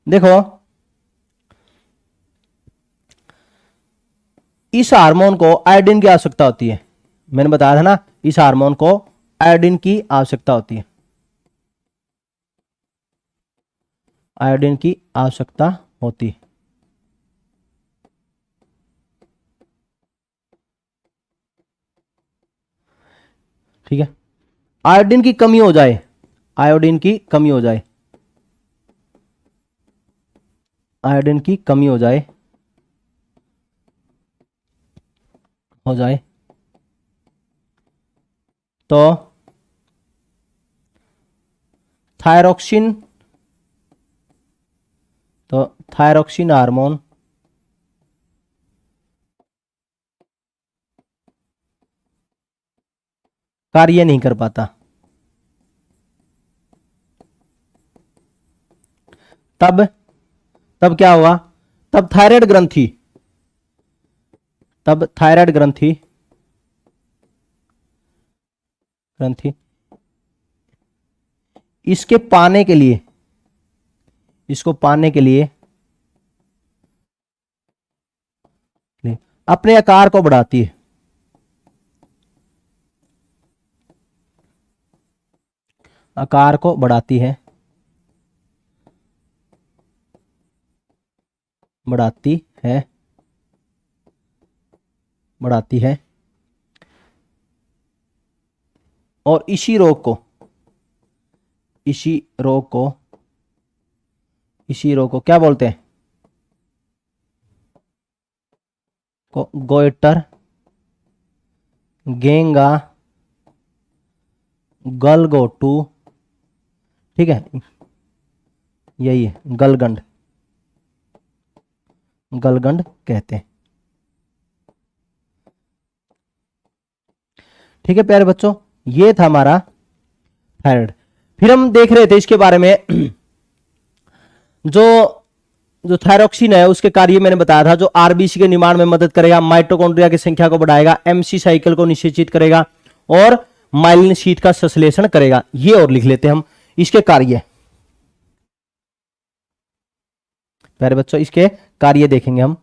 Speaker 1: देखो इस हार्मोन को आयोडीन की आवश्यकता होती है, मैंने बताया था ना, इस हार्मोन को आयोडीन की आवश्यकता होती है, आयोडीन की आवश्यकता होती है, ठीक है। आयोडीन की कमी हो जाए, आयोडीन की कमी हो जाए, आयोडीन की कमी हो जाए तो थायरोक्सिन हार्मोन कार्य नहीं कर पाता, तब तब क्या हुआ, तब थायराइड ग्रंथि, तब थायराइड ग्रंथि ग्रंथि इसके पाने के लिए, इसको पाने के लिए अपने आकार को बढ़ाती है, आकार को बढ़ाती है, बढ़ाती है, बढ़ाती है, और इसी रोग को, इसी रोग को, इसी रोग को क्या बोलते हैं, गोइटर, गेंगा, गलगोटू, ठीक है, यही है गलगंड, गलगंड कहते हैं। ठीक है प्यारे बच्चों, ये था हमारा थायराइड। फिर हम देख रहे थे इसके बारे में जो थायरोक्सिन है उसके कार्य मैंने बताया था, जो आरबीसी के निर्माण में मदद करेगा, माइटोकॉन्ड्रिया की संख्या को बढ़ाएगा, एमसी साइकिल को निषेचित करेगा और माइलिन शीट का संश्लेषण करेगा। ये और लिख लेते हैं हम इसके कार्य। प्यारे बच्चों इसके कार्य देखेंगे हम।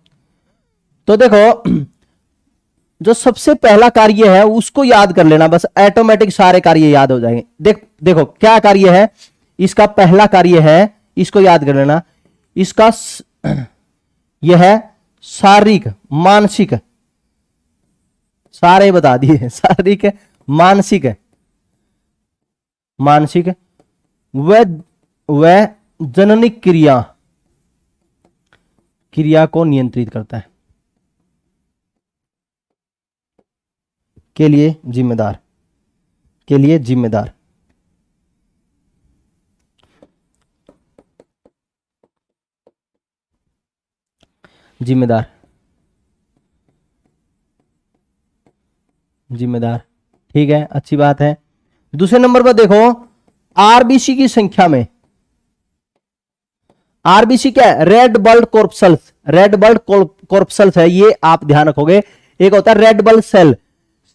Speaker 1: तो देखो जो सबसे पहला कार्य है उसको याद कर लेना, बस ऑटोमेटिक सारे कार्य याद हो जाएंगे। देखो क्या कार्य है इसका, पहला कार्य है, इसको याद कर लेना, इसका यह है शारीरिक मानसिक, सारे बता दिए, शारीरिक मानसिक, मानसिक व जननिक क्रिया, क्रिया को नियंत्रित करता है, के लिए जिम्मेदार, के लिए जिम्मेदार। जिम्मेदार, जिम्मेदार, ठीक है, अच्छी बात है। दूसरे नंबर पर देखो आरबीसी की संख्या में, आरबीसी क्या है, red blood corpuscles, red blood corpuscles है, ये आप ध्यान रखोगे। एक होता है रेड ब्लड सेल,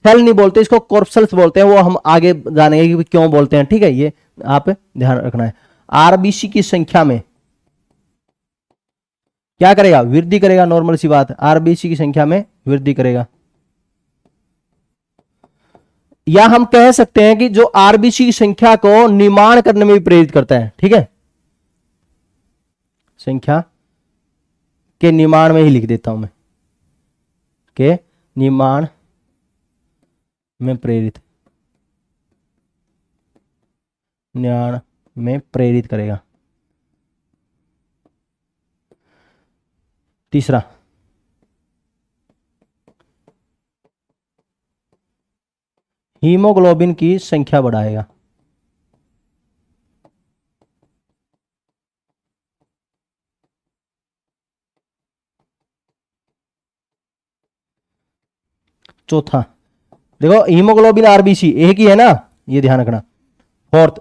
Speaker 1: सेल नहीं बोलते इसको, कॉर्पसल्स बोलते हैं, वो हम आगे जानेंगे कि क्यों बोलते हैं, ठीक है, ये आप ध्यान रखना है। आरबीसी की संख्या में क्या करेगा, वृद्धि करेगा, नॉर्मल सी बात, आरबीसी की संख्या में वृद्धि करेगा। या हम कह सकते हैं कि जो आरबीसी की संख्या को निर्माण करने में भी प्रेरित करता है, ठीक है, संख्या के निर्माण में ही लिख देता हूं मैं, के निर्माण में प्रेरित, निर्माण में प्रेरित करेगा। तीसरा हीमोग्लोबिन की संख्या बढ़ाएगा, चौथा देखो हीमोग्लोबिन आरबीसी एक ही है ना, ये ध्यान रखना। फोर्थ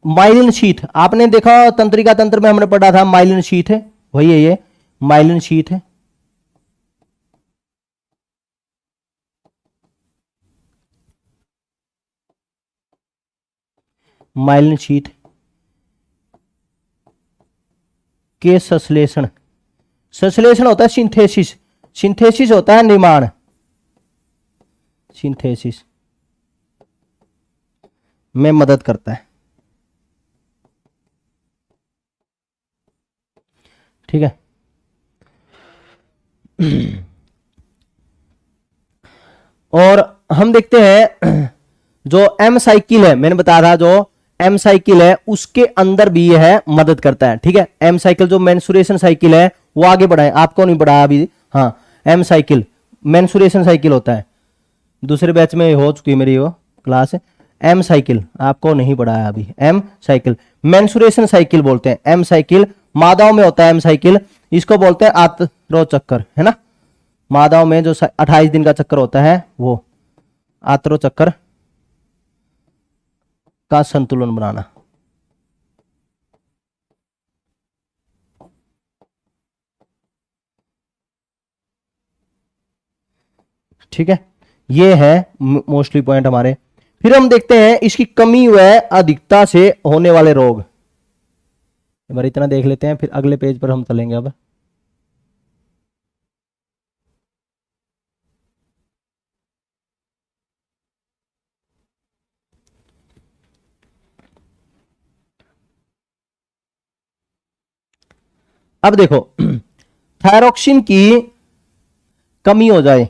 Speaker 1: माइलिन शीथ, आपने देखा तंत्रिका तंत्र में हमने पढ़ा था माइलिन शीथ है, वही है ये माइलिन शीथ है। माइलिन शीथ के संश्लेषण, संश्लेषण होता है सिंथेसिस, सिंथेसिस होता है निर्माण, सिंथेसिस में मदद करता है, ठीक है। और हम देखते हैं जो एम साइकिल है, मैंने बताया था जो एम साइकिल है उसके अंदर भी यह है मदद करता है, ठीक है। एम साइकिल जो मेंसुरेशन साइकिल है वो आगे बढ़ाए, आपको नहीं बढ़ाया अभी, हाँ एम साइकिल मेंसुरेशन साइकिल होता है, दूसरे बैच में हो चुकी मेरी वो क्लास। एम साइकिल आपको नहीं बढ़ाया अभी, एम साइकिल मेंसुरेशन साइकिल बोलते हैं, एम साइकिल मादाओं में होता है, एम साइकिल इसको बोलते हैं आत्रो चक्कर, है ना, मादाओं में जो 28 दिन का चक्कर होता है वो आत्रो चक्कर का संतुलन बनाना, ठीक है, ये है मोस्टली पॉइंट हमारे। फिर हम देखते हैं इसकी कमी व अधिकता से होने वाले रोग। एक बार इतना देख लेते हैं, फिर अगले पेज पर हम चलेंगे। अब देखो, थायरॉक्सिन की कमी हो जाए,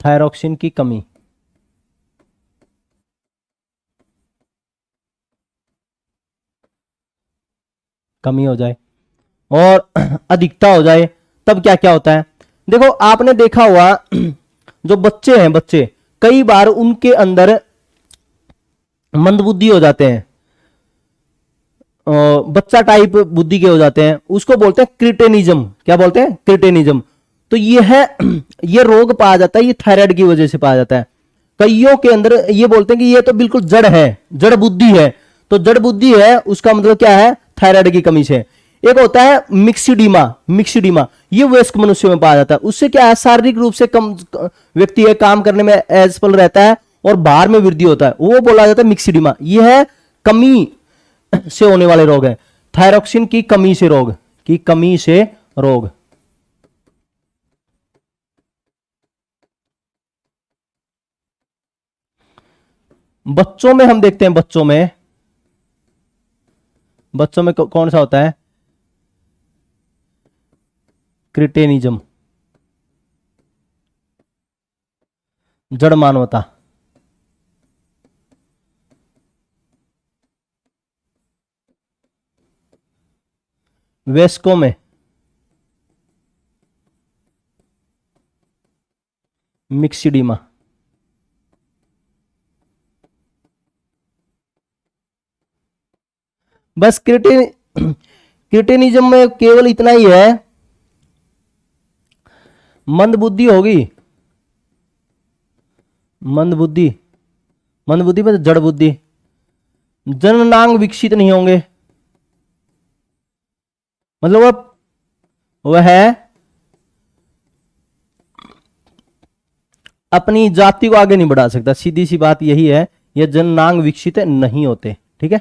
Speaker 1: थायरॉक्सिन की कमी, कमी हो जाए और अधिकता हो जाए, तब क्या क्या होता है। देखो आपने देखा हुआ, जो बच्चे हैं, बच्चे कई बार उनके अंदर मंदबुद्धि हो जाते हैं, बच्चा टाइप बुद्धि के हो जाते हैं, उसको बोलते हैं क्रिटेनिज्म। क्या बोलते हैं? क्रिटेनिज्म। तो ये है, ये रोग पाया जाता है, ये थायराइड की वजह से पाया जाता है। कईयों के अंदर ये बोलते हैं कि ये तो बिल्कुल जड़ है, जड़ बुद्धि है। तो जड़ बुद्धि है, उसका मतलब क्या है? थायराइड की कमी से। एक होता है मिक्सिडीमा, मिक्सिडीमा ये वयस्क मनुष्य में पाया जाता है। उससे क्या है? शारीरिक रूप से कम व्यक्ति है, काम करने में असफल रहता है और भार में वृद्धि होता है, वो बोला जाता है मिक्सिडीमा। यह है कमी से होने वाले रोग है, थायरॉक्सिन की कमी से रोग, की कमी से रोग। बच्चों में हम देखते हैं, बच्चों में, बच्चों में कौन सा होता है? क्रिटेनिज्म, जड़ मानवता। वयस्कों में मिक्सिडीमा। बस क्रिटेनिज्म में केवल इतना ही है, मंद बुद्धि होगी, मंद बुद्धि, मंद बुद्धि में जड़ बुद्धि, जननांग विकसित नहीं होंगे, मतलब वह है अपनी जाति को आगे नहीं बढ़ा सकता। सीधी सी बात यही है, ये जननांग विकसित नहीं होते। ठीक है,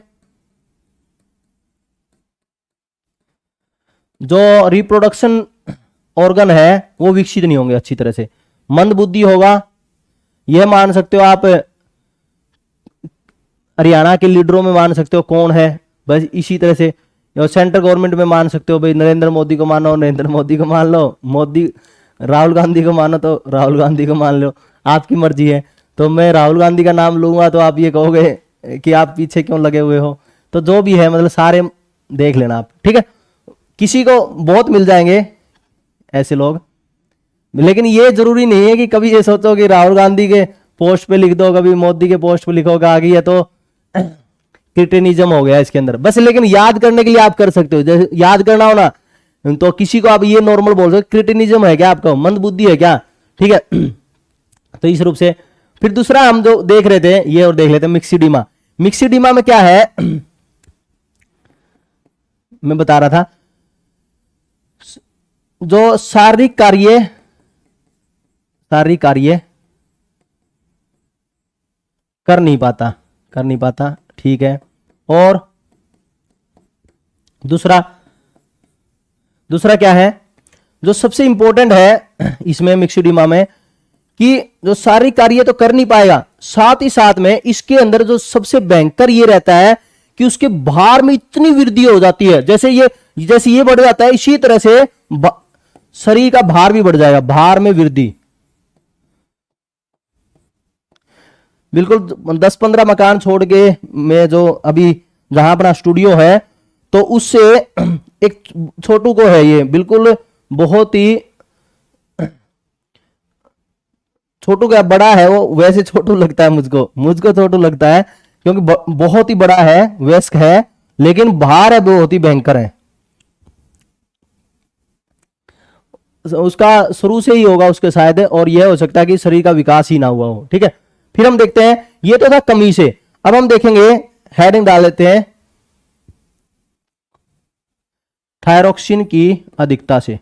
Speaker 1: जो रिप्रोडक्शन ऑर्गन है वो विकसित नहीं होंगे अच्छी तरह से, मंद बुद्धि होगा। यह मान सकते हो आप, हरियाणा के लीडरों में मान सकते हो कौन है, बस इसी तरह से। और सेंट्रल गवर्नमेंट में मान सकते हो, भाई नरेंद्र मोदी को मानो, नरेंद्र मोदी को मान लो, मोदी, राहुल गांधी को मानो तो राहुल गांधी को मान लो, आपकी मर्जी है। तो मैं राहुल गांधी का नाम लूंगा तो आप ये कहोगे कि आप पीछे क्यों लगे हुए हो। तो जो भी है, मतलब सारे देख लेना आप। ठीक है, किसी को बहुत मिल जाएंगे ऐसे लोग, लेकिन ये जरूरी नहीं है कि कभी ये सोचो कि राहुल गांधी के पोस्ट पे लिख दो, कभी मोदी के पोस्ट पे लिखोगे आ गई है तो क्रिटेनिज्म हो गया इसके अंदर। बस लेकिन याद करने के लिए आप कर सकते हो, जैसे याद करना हो ना, तो किसी को आप ये नॉर्मल बोल सकते, क्रिटेनिज्म है क्या आपका, मंद बुद्धि है क्या। ठीक है, तो इस रूप से। फिर दूसरा हम जो देख रहे थे, ये और देख लेते हैं मिक्सिडीमा। मिक्सिडीमा में क्या है, मैं बता रहा था, जो शारीरिक कार्य, शारीरिक कार्य कर नहीं पाता, कर नहीं पाता। ठीक है, और दूसरा, दूसरा क्या है जो सबसे इंपॉर्टेंट है इसमें मिक्सिडीमा में, कि जो शारीरिक कार्य तो कर नहीं पाएगा, साथ ही साथ में इसके अंदर जो सबसे भयंकर ये रहता है कि उसके भार में इतनी वृद्धि हो जाती है, जैसे ये बढ़ जाता है, इसी तरह से शरीर का भार भी बढ़ जाएगा, भार में वृद्धि। बिल्कुल 10-15 मकान छोड़ के मैं जो अभी जहां अपना स्टूडियो है, तो उससे एक छोटू को है, ये बिल्कुल बहुत ही छोटू, क्या बड़ा है वो, वैसे छोटू लगता है मुझको, मुझको छोटू लगता है क्योंकि बहुत ही बड़ा है, वयस्क है, लेकिन भार है बहुत ही भयंकर है। उसका शुरू से ही होगा उसके शायद, और यह हो सकता है कि शरीर का विकास ही ना हुआ हो। ठीक है, फिर हम देखते हैं, ये तो था कमी से। अब हम देखेंगे, हेडिंग डाल लेते हैं, थायरॉक्सिन की अधिकता से।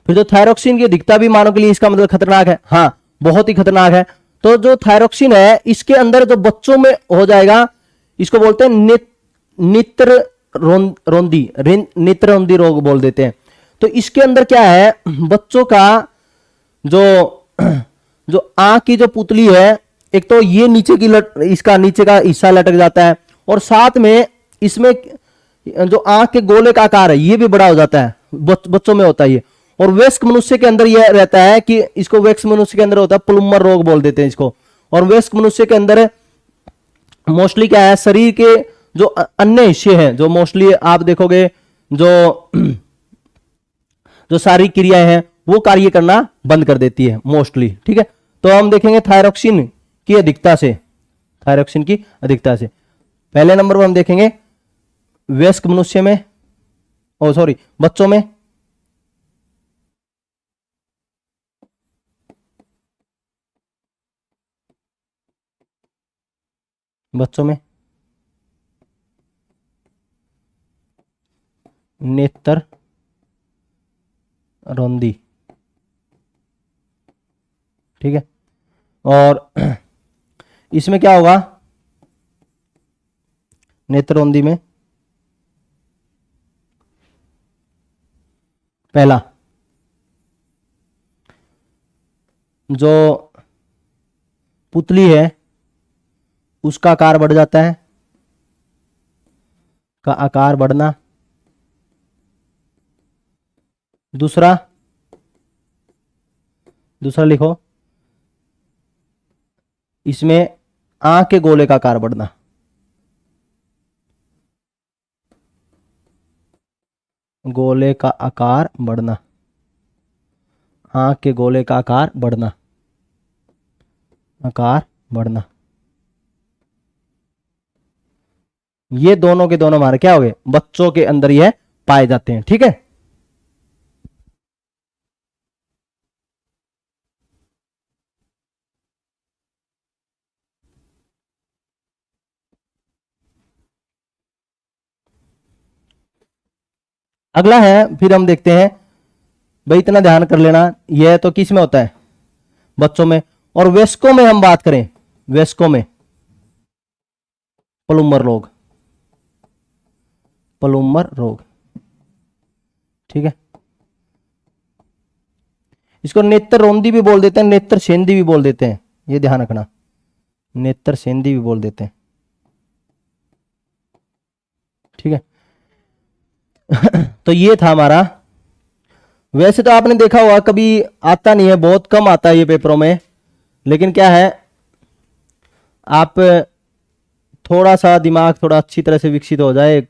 Speaker 1: फिर जो थायरोक्सिन की अधिकता भी मानव के लिए इसका मतलब खतरनाक है, हाँ बहुत ही खतरनाक है। तो जो थायरोक्सिन है इसके अंदर जो बच्चों में हो जाएगा, इसको बोलते हैं नेत्ररोधी रोग बोल देते हैं। तो इसके अंदर क्या है, बच्चों का जो जो आंख की जो पुतली है, एक तो ये नीचे की इसका नीचे का हिस्सा लटक जाता है, और साथ में इसमें जो आंख के गोले का आकार है ये भी बड़ा हो जाता है, बच्चों में होता है ये। और वयस्क मनुष्य के अंदर यह रहता है कि इसको वयस्क मनुष्य के अंदर होता है प्लूमर रोग बोल देते हैं इसको। और वयस्क मनुष्य के अंदर मोस्टली क्या है, शरीर के जो अन्य हिस्से हैं, जो मोस्टली आप देखोगे जो जो सारी क्रियाएं हैं वो कार्य करना बंद कर देती है मोस्टली, ठीक है। तो हम देखेंगे थायरोक्सिन की अधिकता से, थायरोक्सिन की अधिकता से पहले नंबर पर हम देखेंगे वयस्क मनुष्य में, ओ सॉरी बच्चों में, बच्चों में नेत्र रौंदी, ठीक है। और इसमें क्या होगा, नेत्र रौंदी में पहला जो पुतली है उसका आकार बढ़ जाता है, का आकार बढ़ना। दूसरा लिखो, इसमें आंख के गोले का आकार बढ़ना, गोले का आकार बढ़ना, आंख के गोले का आकार बढ़ना, आकार बढ़ना। ये दोनों के दोनों हमारे क्या हो गए, बच्चों के अंदर ये पाए जाते हैं, ठीक है। अगला है, फिर हम देखते हैं भाई, इतना ध्यान कर लेना, यह तो किस में होता है, बच्चों में। और वयस्कों में हम बात करें, वयस्कों में प्लूमर रोग, प्लूमर रोग, ठीक है। इसको नेत्र रौंदी भी बोल देते हैं, नेत्र सेंधी भी बोल देते हैं, ये ध्यान रखना, नेत्र सेंधी भी बोल देते हैं, ठीक है। तो ये था हमारा। वैसे तो आपने देखा होगा कभी आता नहीं है, बहुत कम आता है ये पेपरों में, लेकिन क्या है, आप थोड़ा सा दिमाग थोड़ा अच्छी तरह से विकसित हो जाए,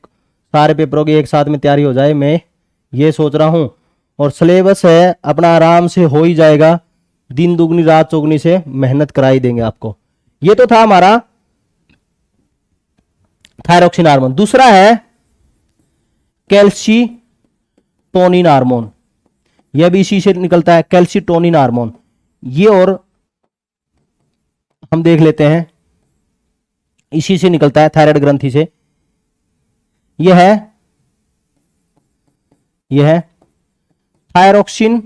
Speaker 1: सारे पेपरों की एक साथ में तैयारी हो जाए, मैं ये सोच रहा हूं। और सिलेबस है अपना आराम से हो ही जाएगा, दिन दुगनी रात चौगनी से मेहनत कराई देंगे आपको। ये तो था हमारा थायरोक्सिन हार्मोन। दूसरा है कैल्सीटोनिन हार्मोन, यह भी इसी से निकलता है, कैल्सीटोनिन हार्मोन। ये और हम देख लेते हैं, इसी से निकलता है, थायराइड ग्रंथि से। यह है थायरोक्सिन,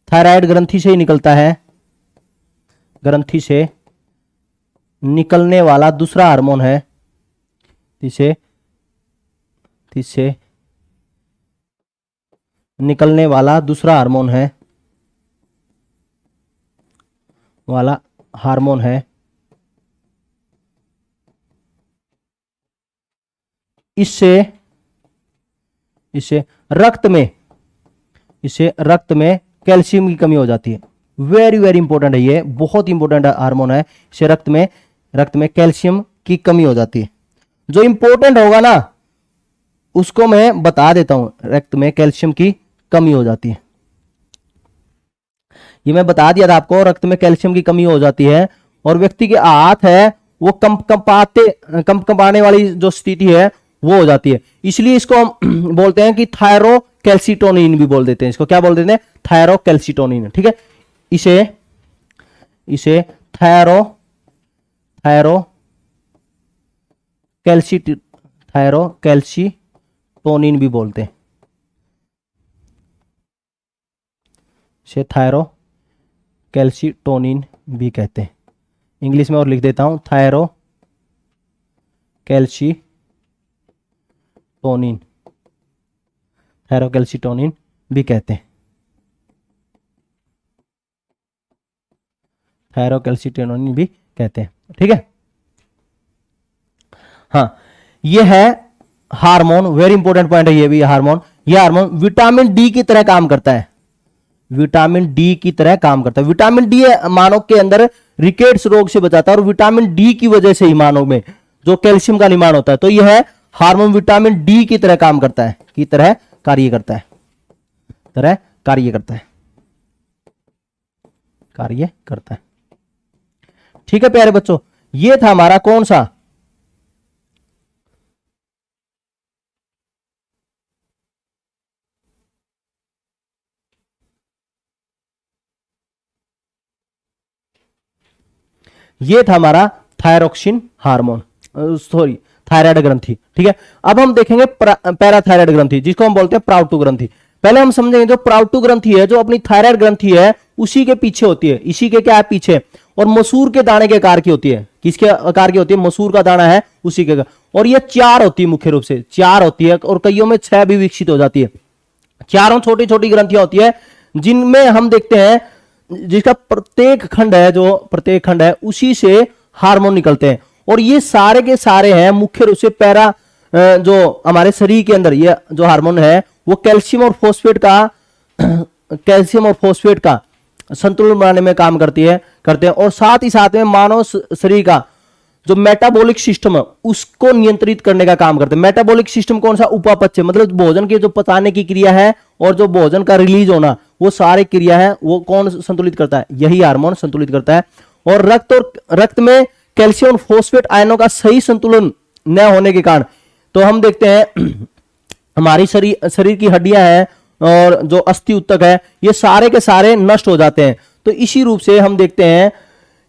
Speaker 1: थायराइड ग्रंथि से ही निकलता है, ग्रंथि से निकलने वाला दूसरा हार्मोन है, इसे निकलने वाला दूसरा हार्मोन है, इससे रक्त में कैल्शियम की कमी हो जाती है। वेरी वेरी इंपॉर्टेंट है, ये बहुत इंपॉर्टेंट हार्मोन है। इससे रक्त में कैल्शियम की कमी हो जाती है। जो इंपॉर्टेंट होगा ना उसको मैं बता देता हूं, रक्त में कैल्शियम की कमी हो जाती है, ये मैं बता दिया था आपको, रक्त में कैल्शियम की कमी हो जाती है और व्यक्ति के हाथ है वो कंपाने वाली जो स्थिति है वो हो जाती है। इसलिए इसको हम बोलते हैं कि थायरोकैल्सिटोनिन भी बोल देते हैं, इसको क्या बोल देते हैं, थायरोकैल्सिटोनिन, ठीक है। इसे थायरोकैल्सिटोनिन भी बोलते हैं। से थायरो कैल्सिटोनिन भी कहते हैं। इंग्लिश में और लिख देता हूं, थायरो कैल्सिटोनिन, थायरो कैल्सिटोनिन भी कहते हैं, थायरो कैल्सिटोनिन भी कहते हैं। ठीक है, हाँ ये है हार्मोन, वेरी इंपॉर्टेंट पॉइंट है ये भी। हार्मोन, ये हार्मोन विटामिन डी की तरह काम करता है, विटामिन डी की तरह काम करता है। विटामिन डी मानव के अंदर रिकेट्स रोग से बचाता है और विटामिन डी की वजह से ही मानव में जो कैल्शियम का निर्माण होता है। तो यह हार्मोन विटामिन डी की तरह काम करता है, की तरह कार्य करता है, तरह कार्य करता है, कार्य करता है। ठीक है प्यारे बच्चों, ये था हमारा कौन सा, ये था हमारा थायरोक्सिन हार्मोन, सॉरी थायराइड ग्रंथि। ठीक है, अब हम देखेंगे पैराथायराइड ग्रंथि, जिसको हम बोलते हैं प्राउटू ग्रंथि। पहले हम समझेंगे जो प्राउटू ग्रंथि है, जो अपनी थायराइड ग्रंथि है उसी के पीछे होती है, इसी के क्या है पीछे, और मसूर के दाने के आकार की होती है। किसके आकार की होती है, मसूर का दाना है उसी के, और ये 4 होती है, मुख्य रूप से 4 होती है, और कईयों में 6 भी विकसित हो जाती है। चारों छोटी छोटी ग्रंथियां होती है, जिनमें हम देखते हैं जिसका प्रत्येक खंड है, जो प्रत्येक खंड है उसी से हार्मोन निकलते हैं। और ये सारे के सारे हैं मुख्य रूप से पैरा, जो हमारे शरीर के अंदर ये जो हार्मोन है वो कैल्शियम और फॉस्फेट का कैल्शियम और फॉस्फेट का संतुलन बनाने में काम करते हैं, और साथ ही साथ में मानव शरीर का जो मेटाबॉलिक सिस्टम है उसको नियंत्रित करने का काम करते हैं। मेटाबॉलिक सिस्टम कौन सा, उपापचय, मतलब भोजन की जो पचाने की क्रिया है और जो भोजन का रिलीज होना, वो सारे क्रिया है वो कौन संतुलित करता है, यही हार्मोन संतुलित करता है। और रक्त में कैल्शियम और फॉस्फेट आयनों का सही संतुलन न होने के कारण, तो हम देखते हैं हमारी शरीर की हड्डियां हैं और जो अस्थि उत्तक है ये सारे के सारे नष्ट हो जाते हैं। तो इसी रूप से हम देखते हैं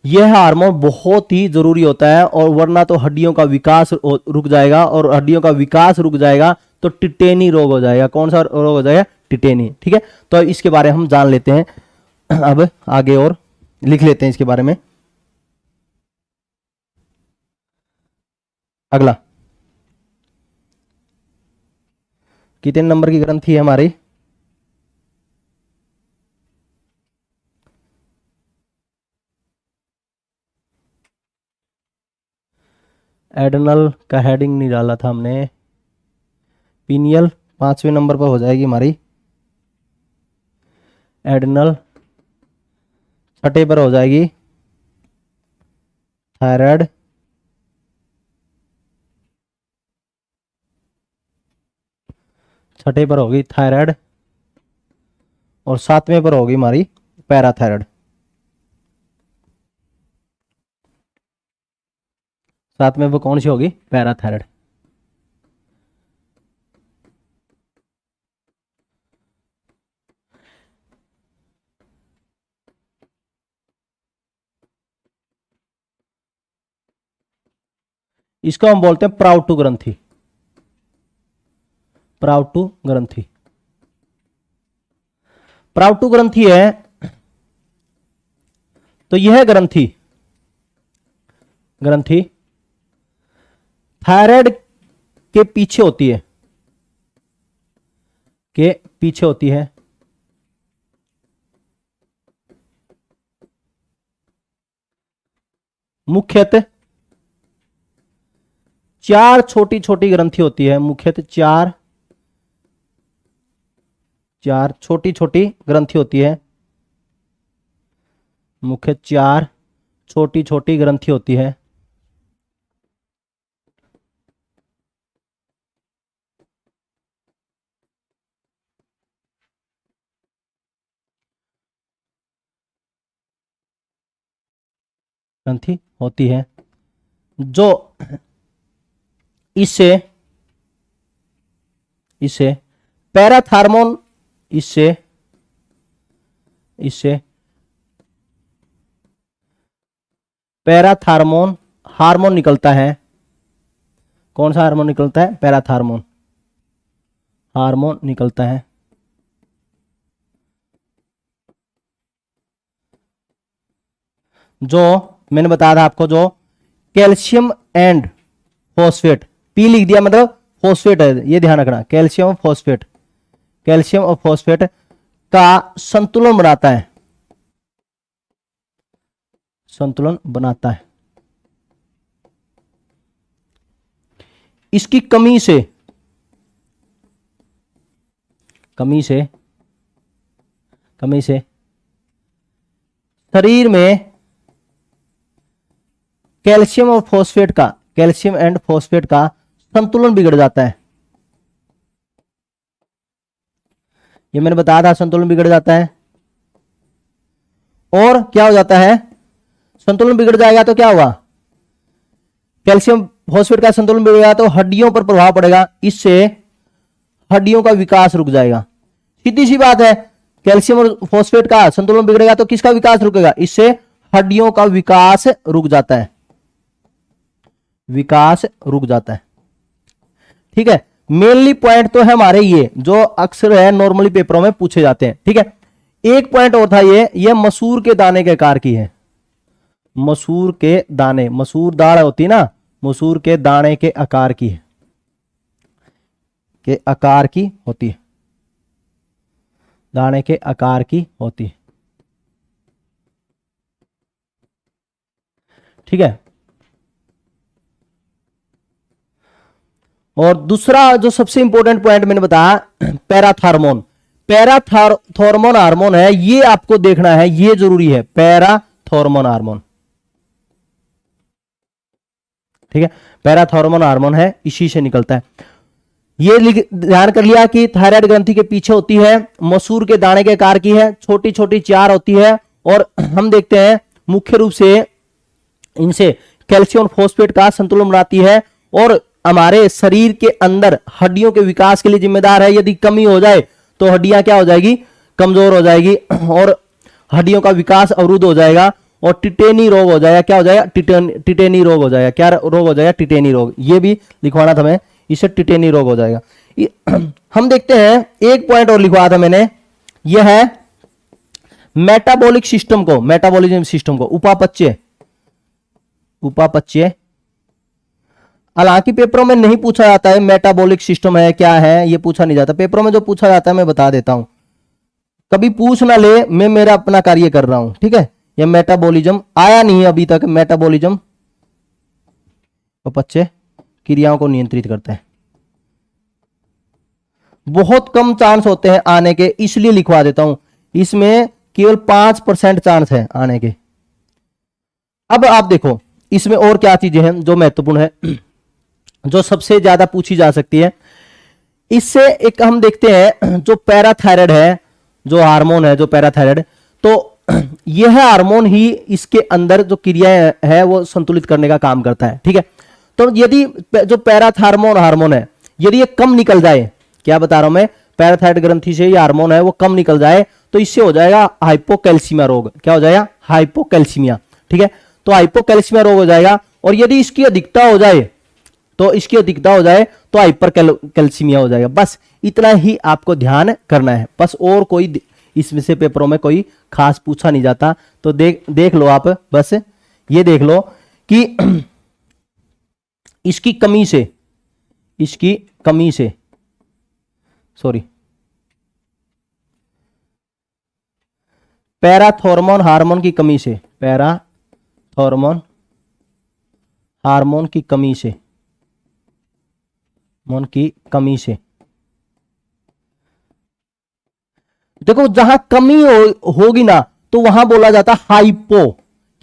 Speaker 1: यह हार्मोन बहुत ही जरूरी होता है, और वरना तो हड्डियों का विकास रुक जाएगा, और हड्डियों का विकास रुक जाएगा तो टिटेनी रोग हो जाएगा। कौन सा रोग हो जाएगा, टिटेनी। ठीक है, तो इसके बारे में हम जान लेते हैं अब आगे, और लिख लेते हैं इसके बारे में। अगला कितने नंबर की ग्रंथि है हमारी, एडनल का हेडिंग नहीं डाला था हमने, पीनियल 5वें नंबर पर हो जाएगी हमारी, एडनल 6ठे पर हो जाएगी, थायराइड 6ठे पर होगी थायराइड, और 7वें पर होगी हमारी पैराथायराइड। 7वें पर कौन सी होगी, पैराथायराइड। इसको हम बोलते हैं प्राउटू ग्रंथि, प्राउटू ग्रंथि। प्राउटू ग्रंथि है तो यह ग्रंथि थायराइड के पीछे होती है, के पीछे होती है, मुख्यतः 4 छोटी छोटी ग्रंथि होती है, मुख्यतः 4 छोटी छोटी ग्रंथि होती है, मुख्य 4 छोटी छोटी ग्रंथि होती है। ग्रंथि होती है जो इससे पैराथार्मोन, इससे पैराथार्मोन हार्मोन निकलता है। कौन सा हार्मोन निकलता है, पैराथार्मोन हार्मोन निकलता है। जो मैंने बताया था आपको, जो कैल्शियम एंड फॉस्फेट, पी लिख दिया मतलब फॉस्फेट है, ये ध्यान रखना, कैल्शियम और फॉस्फेट, कैल्शियम और फॉस्फेट का संतुलन बनाता है, संतुलन बनाता है। इसकी कमी से, कमी से, कमी से शरीर में कैल्शियम और फॉस्फेट का, कैल्शियम एंड फॉस्फेट का संतुलन बिगड़ जाता है। ये मैंने बताया था, संतुलन बिगड़ जाता है। और क्या हो जाता है, संतुलन बिगड़ जाएगा तो क्या होगा, कैल्शियम फॉस्फेट का संतुलन बिगड़ गया तो हड्डियों पर प्रभाव पड़ेगा, इससे हड्डियों का विकास रुक जाएगा। सीधी सी बात है, कैल्शियम और फॉस्फेट का संतुलन बिगड़ेगा तो किसका विकास रुकेगा, इससे हड्डियों का विकास रुक जाता है, विकास रुक जाता है। ठीक है, मेनली पॉइंट तो है हमारे ये जो अक्सर है नॉर्मली पेपरों में पूछे जाते हैं। ठीक है, एक पॉइंट और था, ये मसूर के दाने के आकार की है, मसूर के दाने, मसूर दाल होती है ना, मसूर के दाने के आकार की है, के आकार की होती है, दाने के आकार की होती है। ठीक है, और दूसरा जो सबसे इंपॉर्टेंट पॉइंट मैंने बताया, पैराथॉर्मोन, पैराथॉर्मोन हार्मोन है, ये आपको देखना है, ये जरूरी है, पैराथॉर्मोन हार्मोन। ठीक है, पैराथॉर्मोन हार्मोन है, इसी से निकलता है। ये ध्यान कर लिया कि थायराइड ग्रंथि के पीछे होती है, मसूर के दाने के आकार की है, छोटी छोटी चार होती है, और हम देखते हैं मुख्य रूप से इनसे कैल्शियम और फॉस्फेट का संतुलन बनाती है, और हमारे शरीर के अंदर हड्डियों के विकास के लिए जिम्मेदार है। यदि कमी हो जाए तो हड्डियां क्या हो जाएगी, कमजोर हो जाएगी, और हड्डियों का विकास अवरुद्ध हो जाएगा, और टिटेनी रोग हो जाएगा। क्या हो जाएगा, टिटेनी रोग हो जाएगा। क्या रोग हो जाएगा, टिटेनी रोग। ये भी लिखवाना था मैं, इससे टिटेनी रोग हो जाएगा। हम देखते हैं, एक पॉइंट और लिखवाया था मैंने, यह है मेटाबॉलिक सिस्टम को, मेटाबॉलिज्म सिस्टम को, उपापचय, उपापचय। हालांकि पेपरों में नहीं पूछा जाता है मेटाबॉलिक सिस्टम है क्या है, ये पूछा नहीं जाता पेपरों में। जो पूछा जाता है मैं बता देता हूं, कभी पूछ ना ले, मैं मेरा अपना कार्य कर रहा हूं। ठीक है, ये मेटाबॉलिज्म आया नहीं है अभी तक। मेटाबॉलिज्म अपचय क्रियाओं को नियंत्रित करता है, बहुत कम चांस होते हैं आने के, इसलिए लिखवा देता हूं। इसमें केवल 5% चांस है आने के। अब आप देखो इसमें और क्या चीजें हैं जो महत्वपूर्ण है, जो सबसे ज्यादा पूछी जा सकती है। इससे एक हम देखते हैं जो पैराथायराइड है, जो हार्मोन है, जो पैराथायराइड, तो यह हार्मोन ही इसके अंदर जो क्रियाएं है वो संतुलित करने का काम करता है। ठीक है, तो यदि जो पैराथार्मोन हार्मोन है, यदि ये कम निकल जाए, क्या बता रहा हूं मैं, पैराथायराइड ग्रंथि से ये हार्मोन है वो कम निकल जाए, तो इससे हो जाएगा हाइपोकैल्सीमिया रोग। क्या हो जाएगा, हाइपोकैल्सीमिया। ठीक है, तो हाइपोकैल्सीमिया रोग हो जाएगा। और यदि इसकी अधिकता हो जाए, तो इसकी अधिकता हो जाए तो हाइपर कैल्सीमिया हो जाएगा। बस इतना ही आपको ध्यान करना है, बस। और कोई इसमें से पेपरों में कोई खास पूछा नहीं जाता। तो देख लो आप, बस ये देख लो कि इसकी कमी से, इसकी कमी से, सॉरी, पैराथॉर्मोन हार्मोन की कमी से, पैराथॉर्मोन हार्मोन की कमी से, हार्मोन की कमी से, देखो जहां कमी होगी ना तो वहां बोला जाता हाइपो।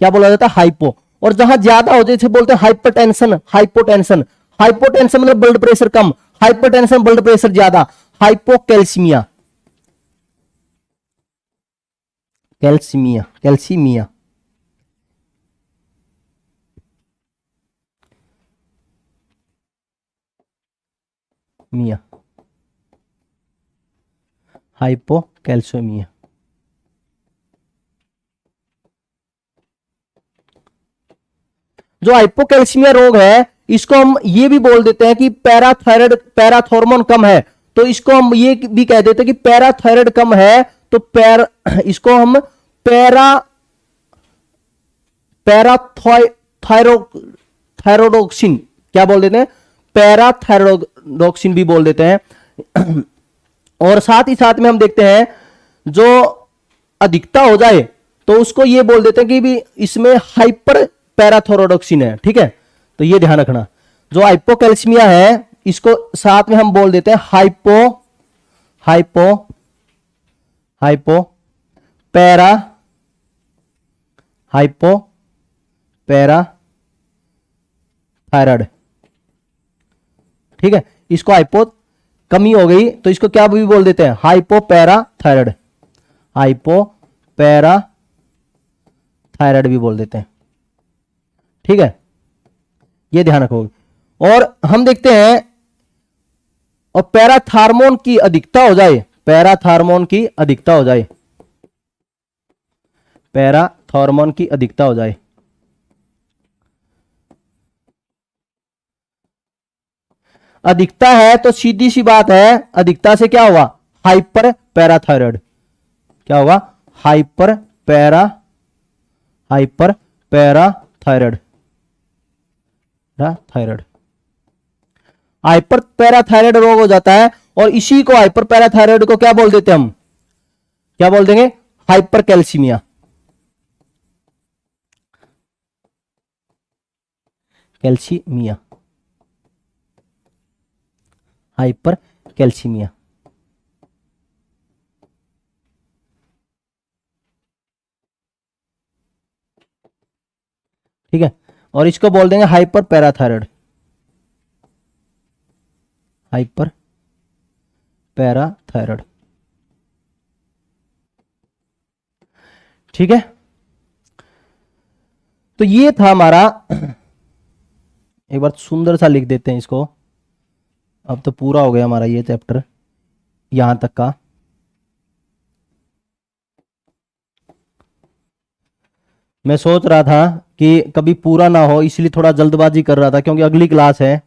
Speaker 1: क्या बोला जाता, हाइपो। और जहां ज्यादा हो जैसे बोलते हैं हाइपरटेंशन, हाइपोटेंशन। हाइपोटेंशन मतलब ब्लड प्रेशर कम, हाइपरटेंशन ब्लड प्रेशर ज्यादा, हाइपोकैल्सीमिया, कैल्सीमिया, कैल्सीमिया। मिया, हाइपोकैल्सीमिया। जो हाइपोकैल्सीमिया रोग है, इसको हम ये भी बोल देते हैं कि पैराथायराइड, पैराथॉर्मोन कम है, तो इसको हम ये भी कह देते हैं कि पैराथायराइड कम है, तो इसको हम पैराथायरोडोक्सिन क्या बोल देते हैं, पैराथायरोडोक्सिन भी बोल देते हैं। और साथ ही साथ में हम देखते हैं जो अधिकता हो जाए तो उसको ये बोल देते हैं कि भी इसमें हाइपर पैराथायरोडोक्सिन है, ठीक है। तो ये ध्यान रखना, जो हाइपोकैल्सीमिया है इसको साथ में हम बोल देते हैं हाइपो पैरा थायराइड, ठीक है। इसको हाइपो कमी हो गई तो इसको क्या भी बोल देते हैं, हाइपोपैराथायराइड, हाइपोपैराथायराइड भी बोल देते हैं, ठीक है। ये ध्यान रखोगे। और हम देखते हैं और पैराथार्मोन की अधिकता हो जाए, पैराथार्मोन की अधिकता हो जाए, पैराथार्मोन की अधिकता हो जाए, अधिकता है तो सीधी सी बात है, अधिकता से क्या होगा, हाइपर पैराथायराइड, क्या होगा, हाइपर पैराथायराइड, हाइपर पैराथायराइड रोग हो जाता है। और इसी को हाइपर पैराथायराइड को क्या बोल देते हैं हम, क्या बोल देंगे, हाइपर कैल्सीमिया, हाइपर कैल्सीमिया, ठीक है। और इसको बोल देंगे हाइपर पैराथायराइड, हाइपर पैराथायराइड, ठीक है। तो ये था हमारा, एक बार सुंदर सा लिख देते हैं इसको। अब तो पूरा हो गया हमारा ये चैप्टर यहां तक का। मैं सोच रहा था कि कभी पूरा ना हो, इसलिए थोड़ा जल्दबाजी कर रहा था, क्योंकि अगली क्लास है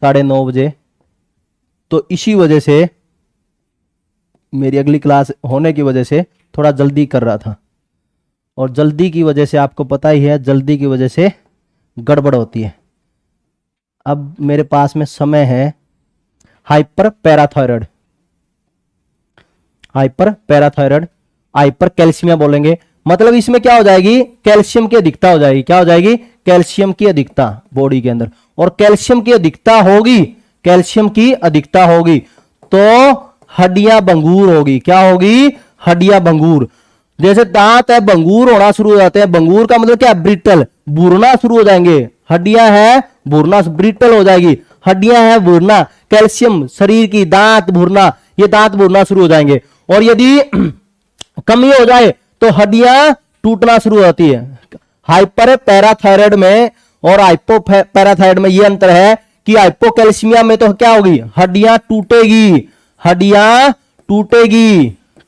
Speaker 1: 9:30 बजे, तो इसी वजह से मेरी अगली क्लास होने की वजह से थोड़ा जल्दी कर रहा था। और जल्दी की वजह से आपको पता ही है, जल्दी की वजह से गड़बड़ होती है। अब मेरे पास में समय है हाइपर पैराथायराइड, हाइपर कैल्शियम बोलेंगे, मतलब इसमें क्या हो जाएगी, कैल्शियम की अधिकता हो जाएगी, क्या हो जाएगी, कैल्शियम की अधिकता बॉडी के अंदर। और कैल्शियम की अधिकता होगी, कैल्शियम की अधिकता होगी तो हड्डियां भंगूर होगी, क्या होगी, हड्डियां भंगूर। जैसे दांत है भंगूर होना शुरू हो जाते हैं, भंगूर का मतलब क्या है, ब्रिटल, भूरना शुरू हो जाएंगे, हड्डियां है भूरना, ब्रिटल हो जाएगी, हड्डियां है भूरना, कैल्शियम शरीर की, दांत भूरना, ये दांत भूरना शुरू हो जाएंगे। और यदि कमी हो जाए तो हड्डियां टूटना शुरू हो जाती है। हाइपर पैराथायराइड में और हाइपो पैराथायराइड में ये अंतर है कि हाइपोकैल्सीमिया में तो क्या होगी, हड्डियां टूटेगी, हड्डियां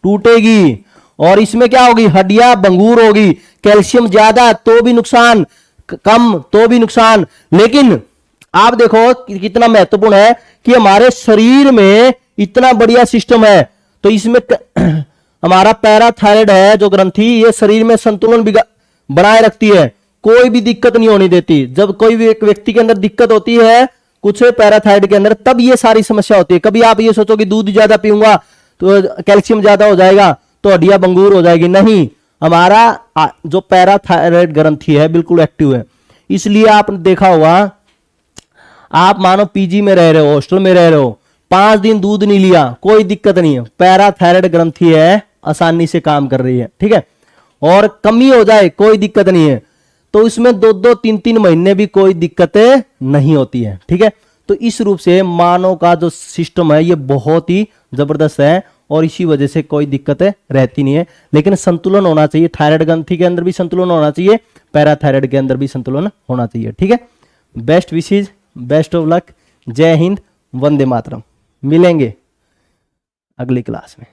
Speaker 1: टूटेगी। और इसमें क्या होगी, हड्डियां भंगूर होगी, कैल्शियम ज्यादा तो भी नुकसान, कम तो भी नुकसान। लेकिन आप देखो कितना महत्वपूर्ण है कि हमारे शरीर में इतना बढ़िया सिस्टम है, तो इसमें हमारा पैराथायराइड है जो ग्रंथि, ये शरीर में संतुलन बनाए रखती है, कोई भी दिक्कत नहीं होने देती। जब कोई भी एक व्यक्ति के अंदर दिक्कत होती है कुछ पैराथायराइड के अंदर, तब ये सारी समस्या होती है। कभी आप ये सोचो कि दूध ज्यादा पीऊंगा तो कैल्शियम ज्यादा हो जाएगा तो हड्डियां भंगूर हो जाएगी, नहीं, हमारा जो पैराथायराइड ग्रंथि है बिल्कुल एक्टिव है। इसलिए आपने देखा होगा, आप मानो पीजी में रह रहे हो, हॉस्टल में रह रहे हो, 5 दिन दूध नहीं लिया, कोई दिक्कत नहीं है, पैराथायराइड ग्रंथि है, आसानी से काम कर रही है, ठीक है। और कमी हो जाए कोई दिक्कत नहीं है, तो इसमें 2-2, 3-3 महीने भी कोई दिक्कत नहीं होती है, ठीक है। तो इस रूप से मानव का जो सिस्टम है ये बहुत ही जबरदस्त है, और इसी वजह से कोई दिक्कत रहती नहीं है। लेकिन संतुलन होना चाहिए, थायराइड ग्रंथि के अंदर भी संतुलन होना चाहिए, पैराथायराइड के अंदर भी संतुलन होना चाहिए, ठीक है। Best wishes, best of luck, जय हिंद, वंदे मातरम। मिलेंगे अगली क्लास में।